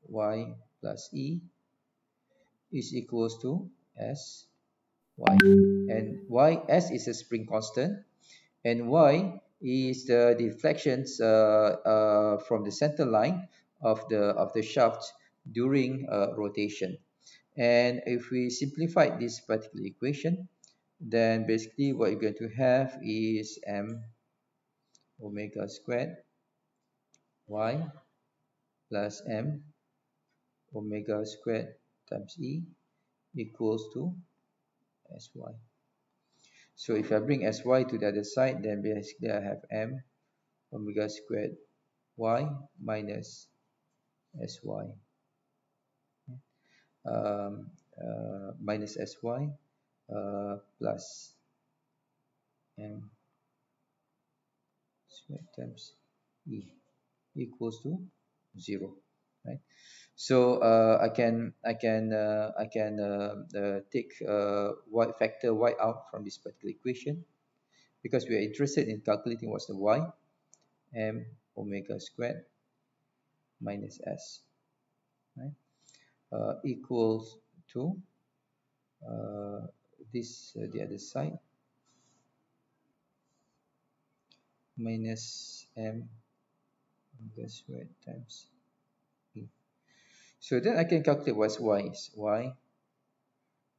Y plus E is equals to S Y, and Y S is a spring constant, and Y is the deflections from the center line of the shaft during rotation. And if we simplify this particular equation, then basically what you're going to have is M omega squared Y plus M omega squared times E equals to Sy. So if I bring Sy to the other side, then basically I have M omega squared Y minus Sy, um, minus Sy plus M squared times E equals to 0, right? So I can take y factor Y out from this particular equation, because we are interested in calculating what's the Y. M omega squared minus S, right? Equals to uh, this the other side, minus M omega squared times E. So then I can calculate what's Y is. Y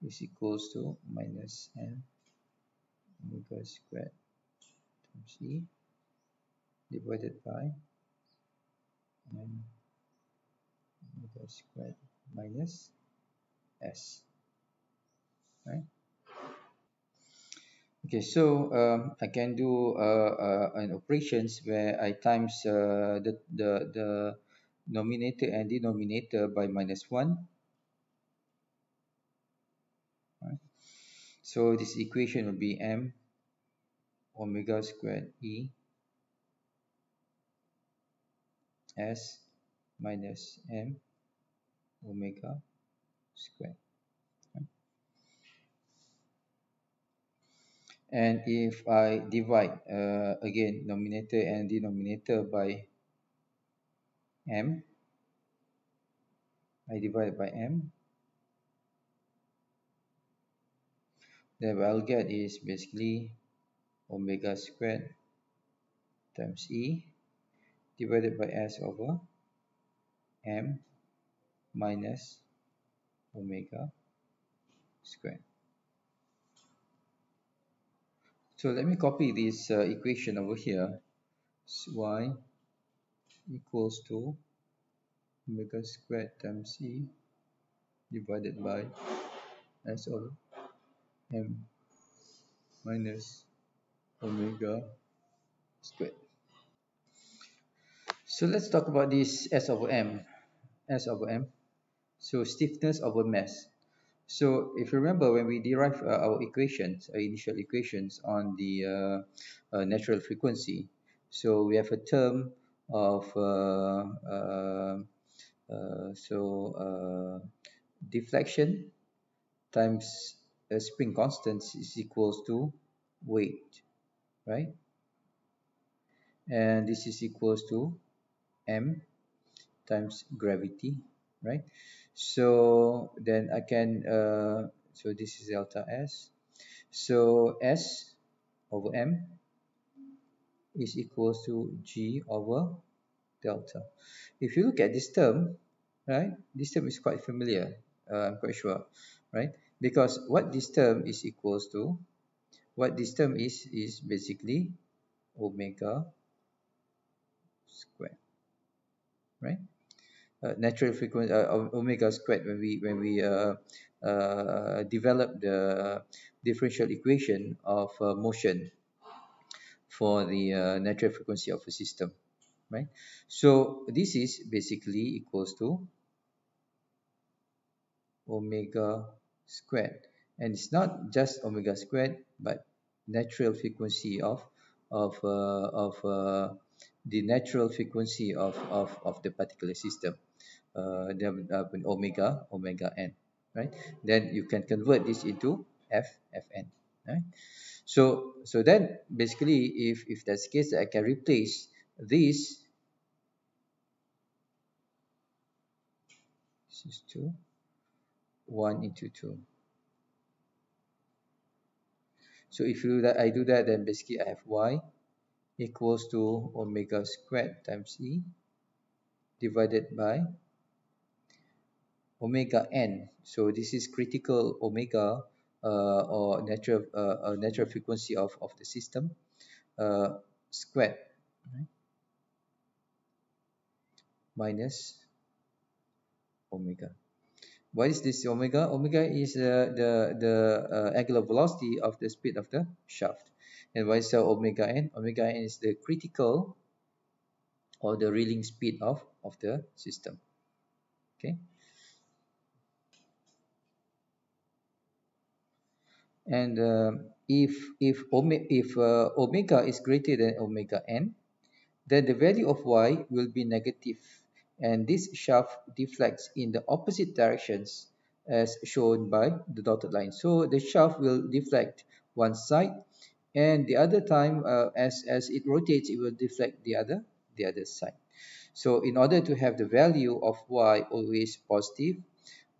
is equals to minus M omega squared times E divided by M omega squared minus S, right? Okay, so I can do an operations where I times the numerator and denominator by minus 1, right? So this equation will be M omega squared E S minus M omega squared, right? And if I divide again numerator and denominator by M, I divide by M, then what I'll get is basically omega squared times E divided by S over M minus omega squared. So let me copy this equation over here. So Y equals to omega squared times E divided by S over M minus omega squared. So let's talk about this S over M. S over M. So stiffness over mass. So if you remember when we derive our equations, initial equations on the natural frequency, so we have a term of deflection times spring constant is equals to weight, right? And this is equals to m times gravity, right? So then I can so this is delta s. So s over m is equals to g over delta. If you look at this term, right, this term is quite familiar. I'm quite sure, right? Because what this term is equals to, what this term is basically omega squared, right? Natural frequency omega squared when we develop the differential equation of motion for the natural frequency of a system, right? So this is basically equals to omega squared, and it's not just omega squared but natural frequency of the natural frequency of the particular system, omega n, right? Then you can convert this into fn, right? So then basically if that's the case, I can replace this is 2 1 into 2. So if you that I do that, then basically I have y equals to omega squared times e divided by omega n. So this is critical omega or natural frequency of the system squared, right? Minus omega. What is this omega? Omega is the angular velocity of the speed of the shaft. And what is omega n? Omega n is the critical or the reeling speed of the system. Okay. And if omega is greater than omega n, then the value of y will be negative, and this shaft deflects in the opposite directions as shown by the dotted line. So the shaft will deflect one side, and the other time as it rotates, it will deflect the other side. So in order to have the value of y always positive,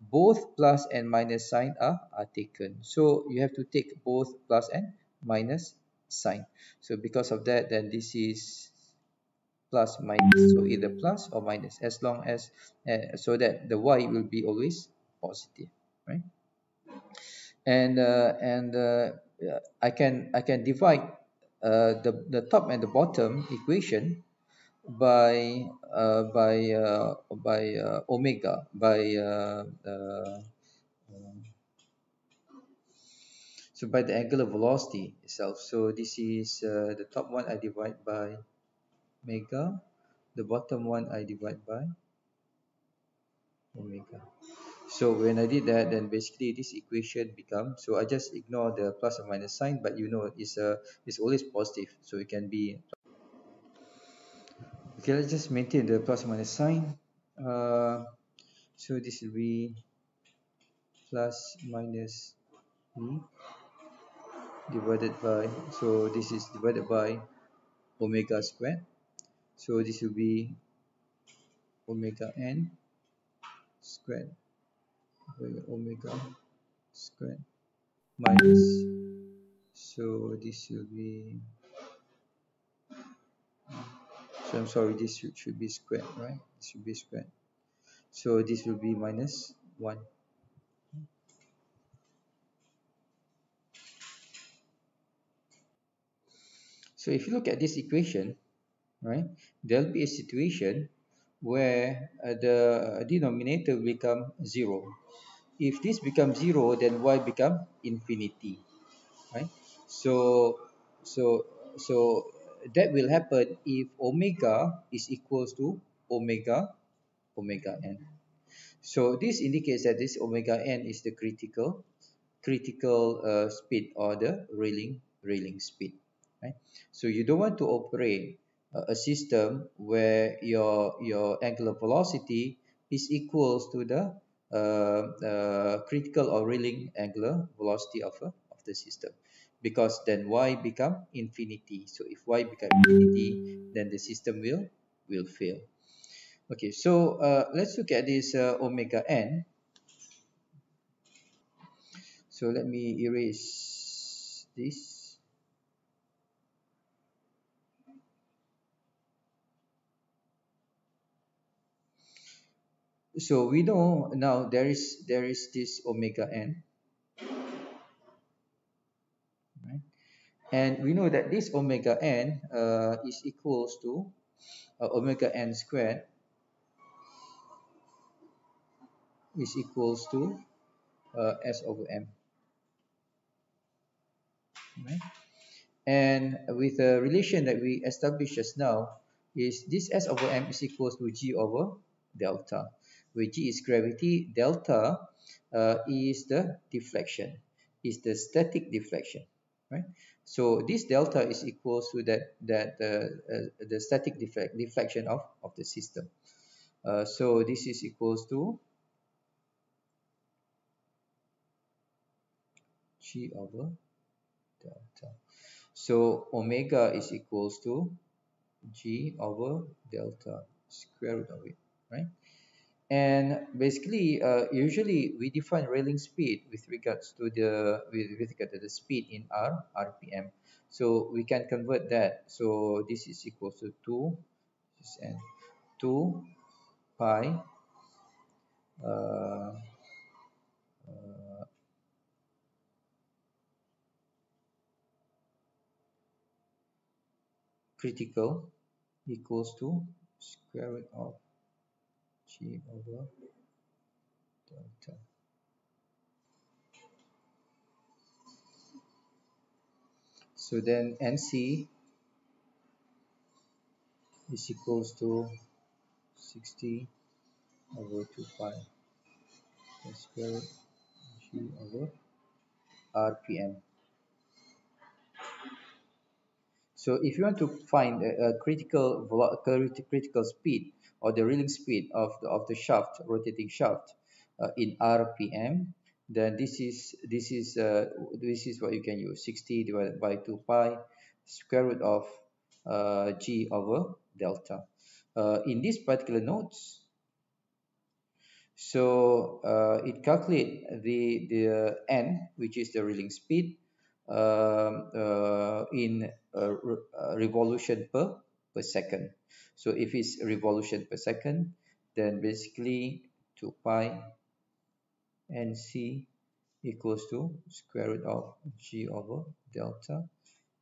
both plus and minus sign are taken. So you have to take both plus and minus sign. So because of that, then this is plus minus. So either plus or minus, as long as so that the y will be always positive, right? And I can divide the top and the bottom equation by omega so by the angular velocity itself. So this is the top one I divide by omega, the bottom one I divide by omega. So when I did that, then basically this equation becomes, so I just ignore the plus or minus sign, but it's always positive, so it can be okay. Let's just maintain the plus or minus sign. uh, so this will be plus minus e divided by, so this is divided by omega squared. So this will be omega n squared by omega squared minus, so this will be, so I'm sorry, this should be squared, right? This should be squared. So this will be minus 1. So if you look at this equation, right, there'll be a situation where the denominator will become 0. If this becomes 0, then y become infinity, right? So so so that will happen if omega is equals to omega n. So this indicates that this omega n is the critical speed or the railing speed, right? So you don't want to operate a system where your angular velocity is equals to the critical or railing angular velocity of the system, because then y become infinity. So if y become infinity, then the system will fail. Okay, so let's look at this omega n. So let me erase this. So we know now there is this omega n, right? And we know that this omega n is equals to omega n squared is equals to s over m, right? And with the relation that we established just now, is this s over m is equals to g over delta, where g is gravity, delta is the deflection, is the static deflection, right? So this delta is equals to the static deflection of the system. So this is equals to g over delta. So omega is equals to g over delta square root of it, right? And basically, usually we define railing speed with regards to with regard to the speed in RPM. So we can convert that. So this is equal to 2 and 2 pi uh, uh, critical equals to square root of g over delta. So then NC is equals to 60 over 2 pi square root g over RPM. So if you want to find a critical speed or the reeling speed of the shaft, rotating shaft, in RPM, then this is what you can use: 60 divided by 2 pi square root of g over delta. In this particular notes, so it calculate the n, which is the reeling speed, in revolution per second. So if it's revolution per second, then basically 2 pi nc equals to square root of g over delta,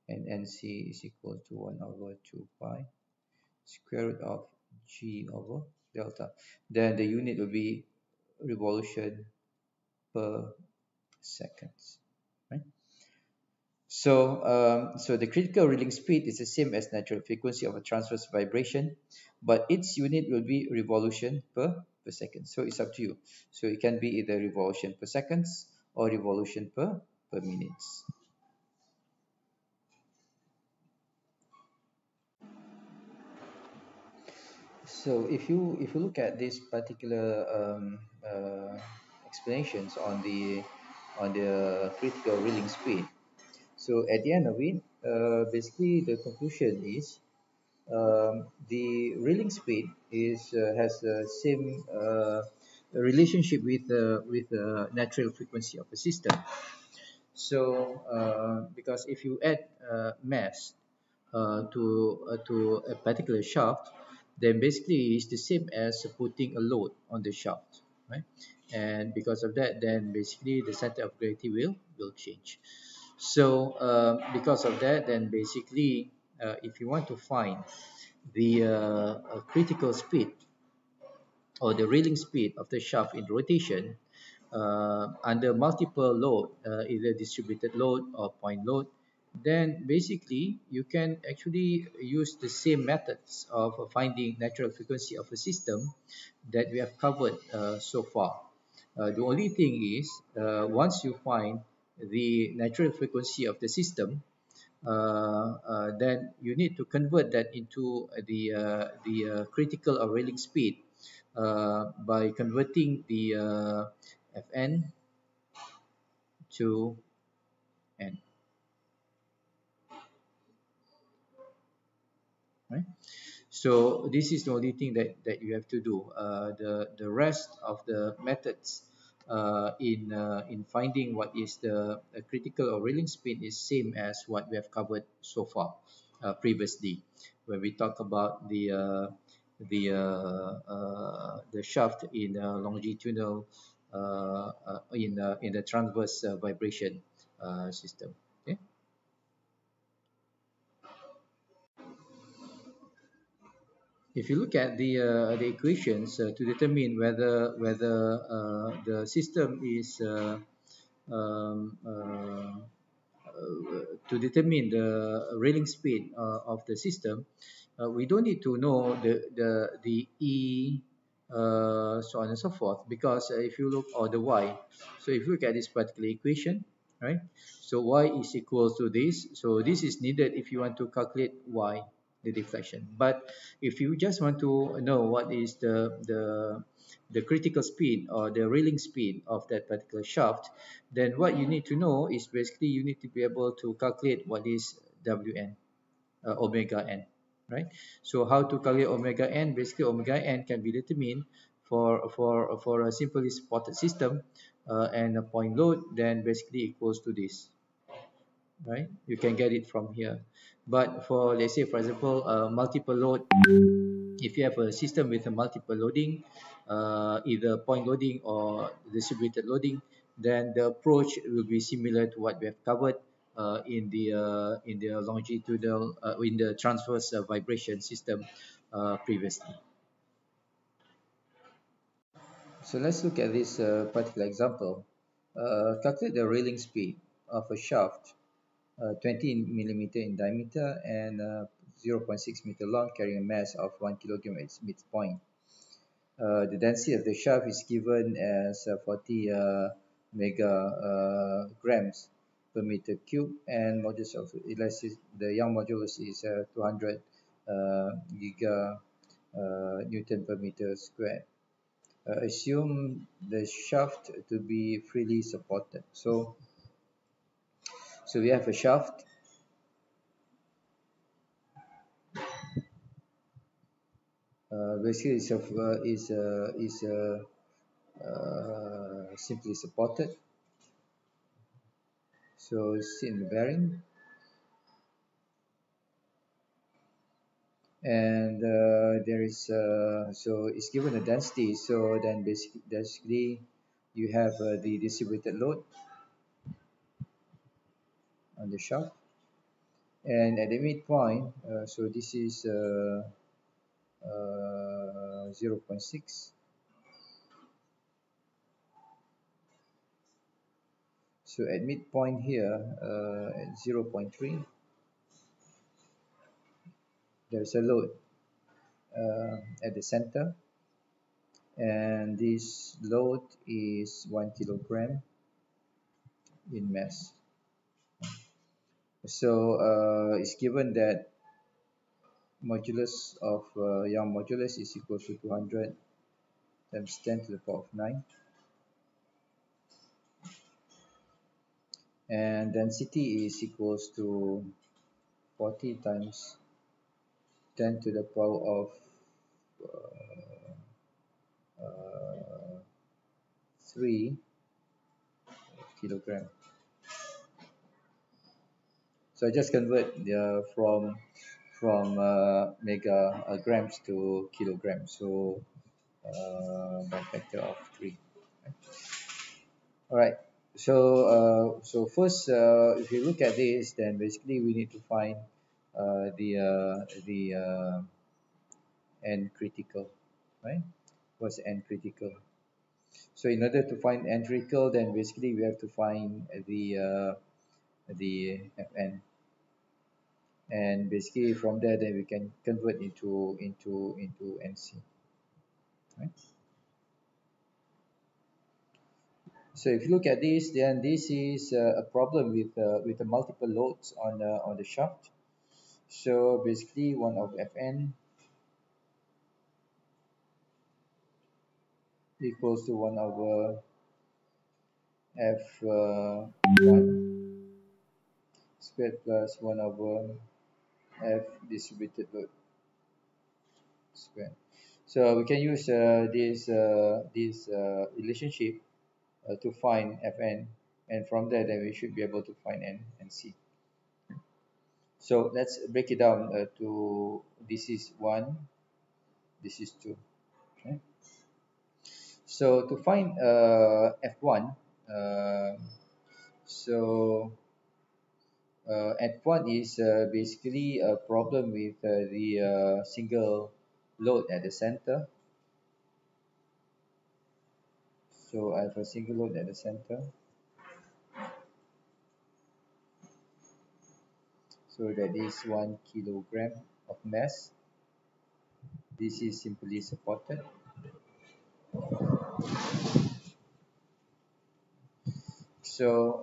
and nc is equal to 1 over 2 pi square root of g over delta. Then the unit will be revolution per seconds, right? So the critical reeling speed is the same as natural frequency of a transverse vibration, but its unit will be revolution per second. So it's up to you. So it can be either revolution per seconds or revolution per minutes. So if you look at this particular explanations on the critical reeling speed, so at the end of it, basically the conclusion is the reeling speed has the same relationship with the natural frequency of a system. So because if you add mass to a particular shaft, then basically it's the same as putting a load on the shaft, right? And because of that, then basically the center of gravity will change. So because of that, then basically if you want to find the critical speed or the reeling speed of the shaft in rotation under multiple load, either distributed load or point load, then basically you can actually use the same methods of finding natural frequency of a system that we have covered so far. The only thing is, once you find the natural frequency of the system, then you need to convert that into the critical or railing speed by converting the Fn to n, right? So this is the only thing that you have to do. The rest of the methods in finding what is the critical or railing speed is same as what we have covered so far previously, when we talk about the shaft in longitudinal in the transverse vibration system. Okay. If you look at the equations to determine whether the system is to determine the railing speed of the system, we don't need to know the E, so on and so forth, because if you look, or the Y, so if you look at this particular equation, right? So Y is equal to this. So this is needed if you want to calculate Y, the deflection. But if you just want to know what is the critical speed or the railing speed of that particular shaft, then what you need to know is basically you need to be able to calculate what is Wn, omega n, right? So how to calculate omega n? Basically, omega n can be determined for a simply supported system and a point load, then basically equals to this, right? You can get it from here. But for, let's say, for example, multiple load, if you have a system with a multiple loading, either point loading or distributed loading, then the approach will be similar to what we have covered in the longitudinal in the transverse vibration system previously. So let's look at this particular example. Calculate the railing speed of a shaft 20 millimeter in diameter and 0.6 meter long, carrying a mass of 1 kilogram at its midpoint. The density of the shaft is given as 40 megagrams per meter cube, and modulus of elastic, the Young modulus is 200 giga Newton per meter squared. Assume the shaft to be freely supported. So we have a shaft. Basically, is simply supported. So it's in the bearing, and there is so it's given a density. So then basically you have the distributed load on the shaft, and at the midpoint, so this is 0.6. So at midpoint here, at 0.3, there's a load at the center, and this load is 1 kilogram in mass. So it's given that modulus of Young modulus is equal to 200 times 10 to the power of 9, and density is equals to 40 times 10 to the power of uh, 3 kilogram. So I just convert from mega grams to kilograms, so by factor of 3. All right. So first, if you look at this, then basically we need to find the n critical, right? What's n critical? So in order to find n critical, then basically we have to find the Fn. and basically from there then we can convert into NC, right? So if you look at this, then this is a problem with the multiple loads on the shaft. So basically one of Fn equals to 1 over F1 squared plus 1 over F distributed load squared. So we can use this relationship to find Fn, and from there then we should be able to find N and C. So let's break it down to this is 1, this is 2. Okay. So to find F1, uh, so F1 is basically a problem with the single load at the center. So I have a single load at the center. So that is 1 kilogram of mass. This is simply supported. So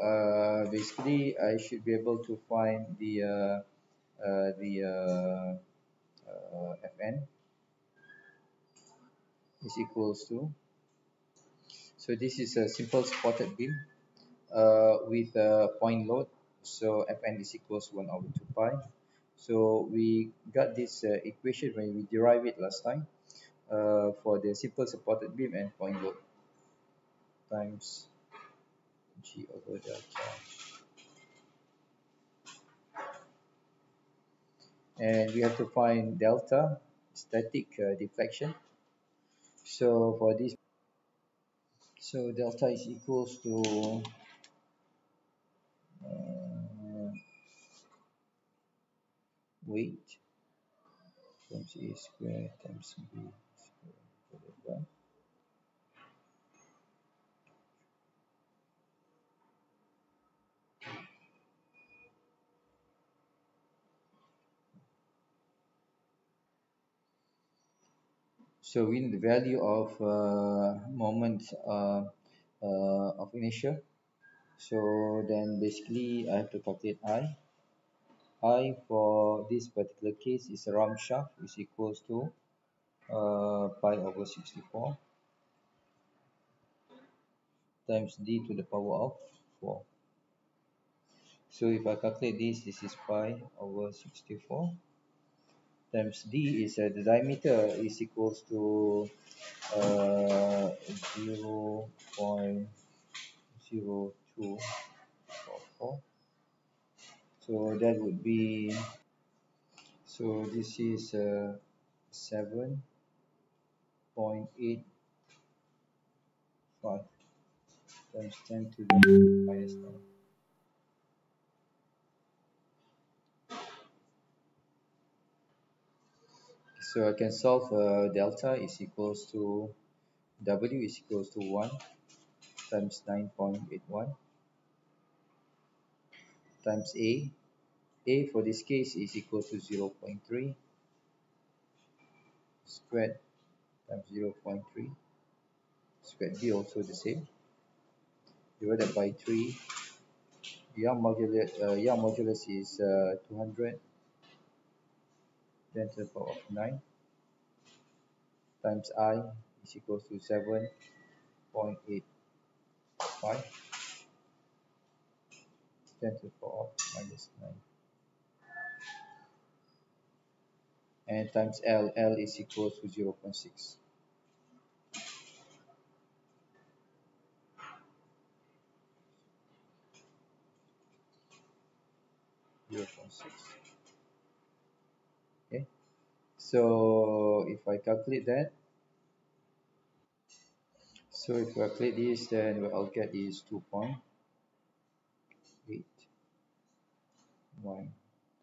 basically, I should be able to find the Fn is equals to. So this is a simple supported beam with a point load. So Fn is equals 1 over 2 pi. So we got this equation when we derived it last time for the simple supported beam and point load times G over delta. And we have to find delta, static deflection. So for this, so delta is equals to weight times A square times B square divided by. So we need the value of moment of inertia. So then basically I have to calculate I. I for this particular case is a round shaft is equals to pi over 64 times d to the power of 4. So if I calculate this, this is pi over 64 times d is the diameter is equals to 0.0244. So that would be, so this is 7.85 times 10 to the minus 9. So I can solve delta is equals to W is equals to 1 times 9.81 times A. A for this case is equal to 0.3 squared times 0.3 squared. B also the same, divided by 3. Young modulus is 200 10 to the power of 9 times I is equals to 7.85 10 to the power of minus 9, and times L. L is equals to 0.6. 0.6. Okay, so if I calculate that, so if I calculate this, then what I'll get is 2.81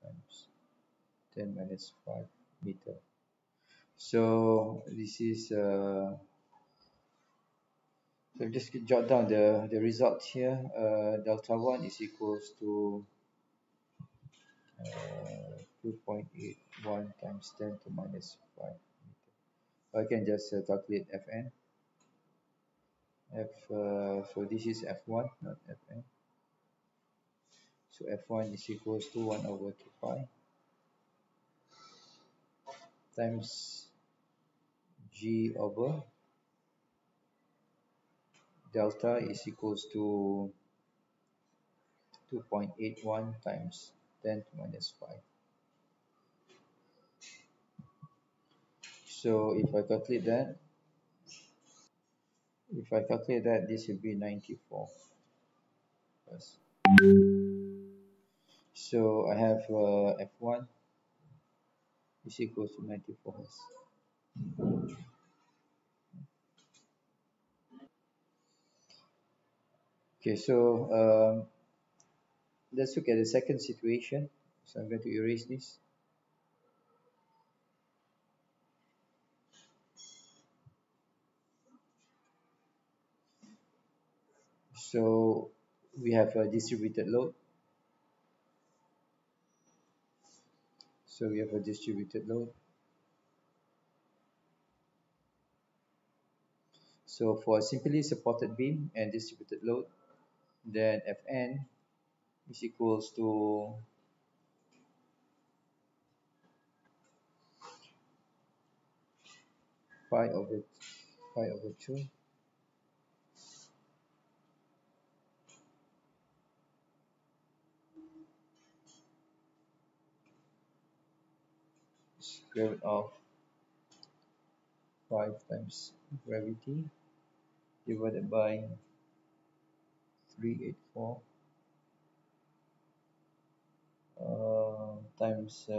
times 10 minus 5 meter. So this is so just jot down the result here. Delta 1 is equals to 2.81 times 10 to minus 5 meter. I can just calculate Fn. So this is F1, not Fn. So F1 is equals to 1 over 2 pi times G over delta is equals to 2.81 times 10 to minus 5. So if I calculate that, this will be 94. Yes. So I have F1 is equals to 94. Okay, so let's look at the second situation. So I'm going to erase this. So we have a distributed load. So we have a distributed load. So for a simply supported beam and distributed load, then Fn is equals to pi over 2 square root of 5 times gravity divided by 384 times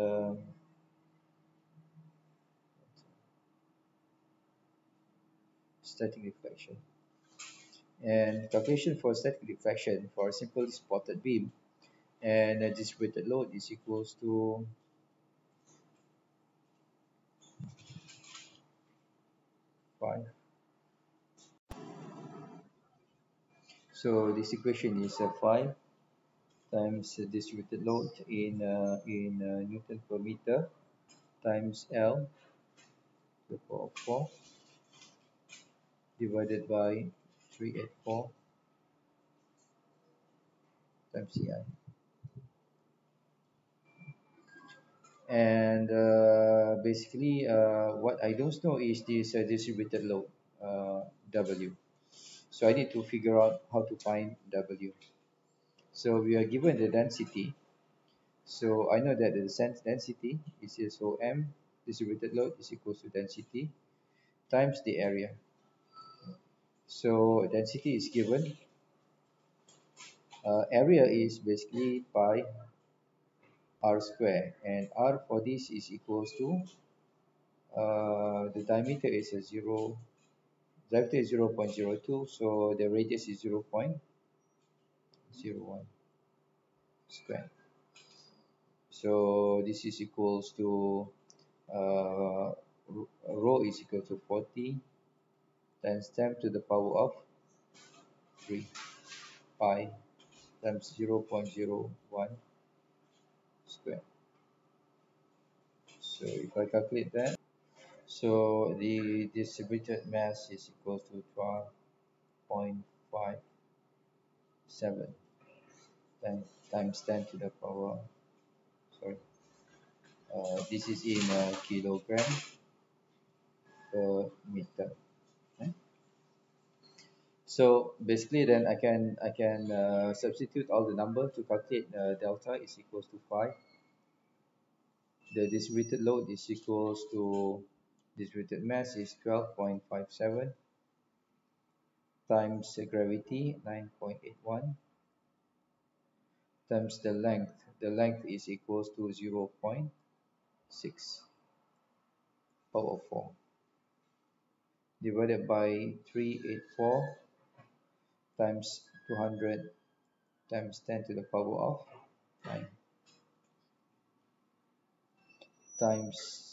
static deflection. And calculation for static deflection for a simple supported beam and a distributed load is equals to 5. So this equation is 5 times distributed load in Newton per meter times L to the power of 4 divided by 384 times CI. And basically, what I don't know is this distributed load W. So I need to figure out how to find W. So we are given the density. So I know that the sense density is so M distributed load is equals to density times the area. So density is given. Area is basically pi r square, and r for this is equals to the diameter is a 0, diameter is 0.02, so the radius is 0.01 square. So this is equals to uh, rho is equal to 40 times 10 to the power of 3 pi times 0.01 square. So if I calculate that, so the distributed mass is equal to 12.57 times 10 to the power, sorry, this is in kilogram per meter. Okay. So basically, then I can substitute all the number to calculate delta is equals to 5. The distributed load is equals to distributed mass is 12.57 times the gravity 9.81 times the length. The length is equals to 0.6 power 4 divided by 384 times 200 times 10 to the power of 9 times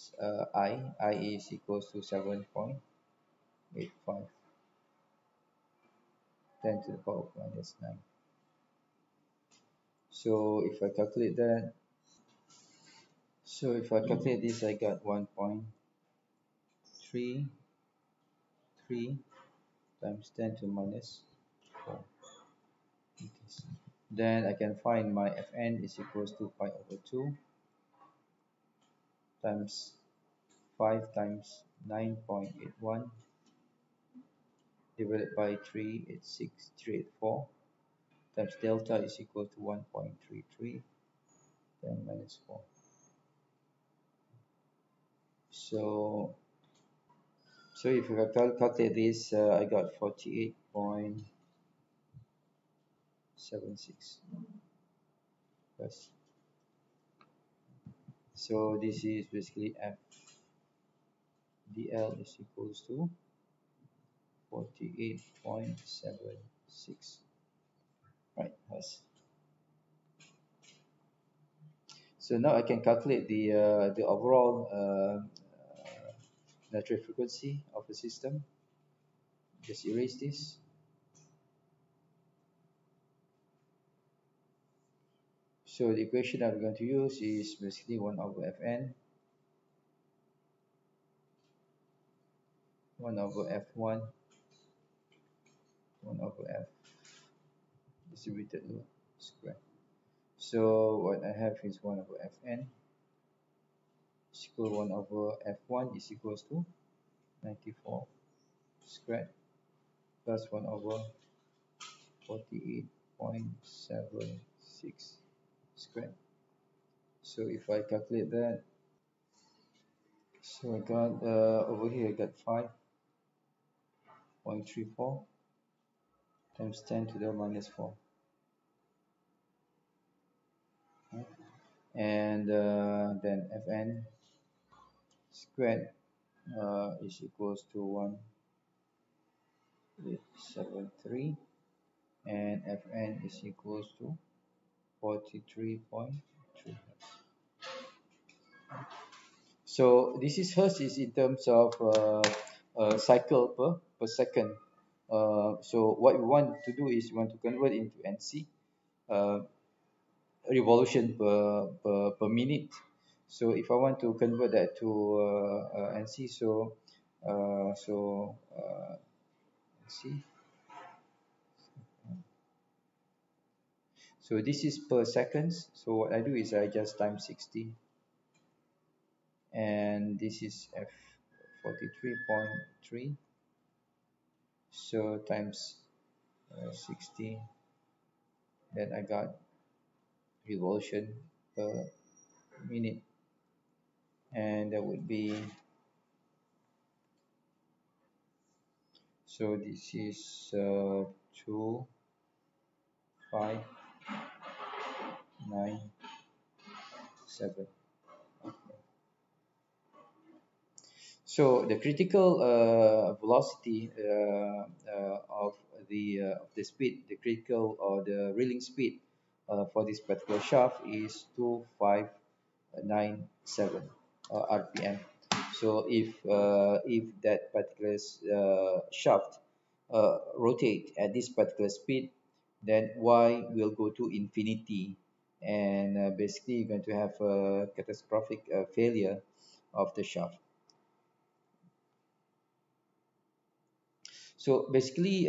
I is equals to 7.85 10 to the power of minus 9. So if I calculate that, So if I calculate this, I got 1.33 times 10 to minus 4 meters. Then I can find my Fn is equals to pi over 2 times 5 times 9.81 divided by 386,384 times delta is equal to 1.33 10 minus 4. So if I calculate this, I got 48.76 plus. So this is basically F dl is equals to 48.76. Right. So now I can calculate the overall natural frequency of the system. Just erase this. So the equation I'm going to use is basically 1 over Fn, 1 over F1, 1 over F distributed square. So what I have is 1 over Fn is equal to 1 over F1 is equals to 94 squared plus 1 over 48.76 squared. So if I calculate that, so I got over here I got 5.34 times 10 to the minus 4. Right? And then Fn squared is equals to 1873 and Fn is equals to 43.3. So this is hertz is in terms of cycle per second. So what we want to do is we want to convert into NC, uh, revolution per minute. So if I want to convert that to NC, NC. So this is per seconds. So what I do is I just times 60, and this is F 43.3. So times 60, then I got revolution per minute, and that would be, so this is 2597. So the critical velocity of the speed, the critical or the reeling speed for this particular shaft is 2597 RPM. So if that particular shaft rotate at this particular speed, then y will go to infinity, and basically you're going to have a catastrophic failure of the shaft. So basically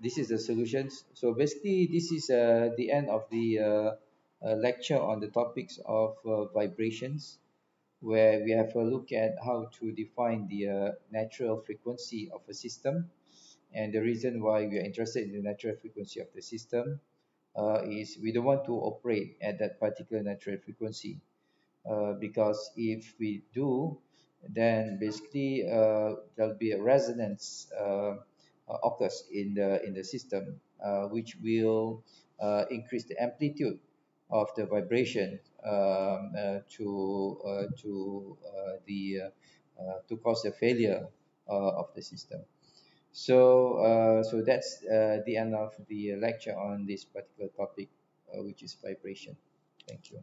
this is the solutions. So basically this is the end of the lecture on the topics of vibrations, where we have a look at how to define the natural frequency of a system. And the reason why we are interested in the natural frequency of the system is we don't want to operate at that particular natural frequency, because if we do, then basically there'll be a resonance occurs in the system, which will increase the amplitude of the vibration to cause a failure of the system. So that's the end of the lecture on this particular topic, which is vibration. Thank you.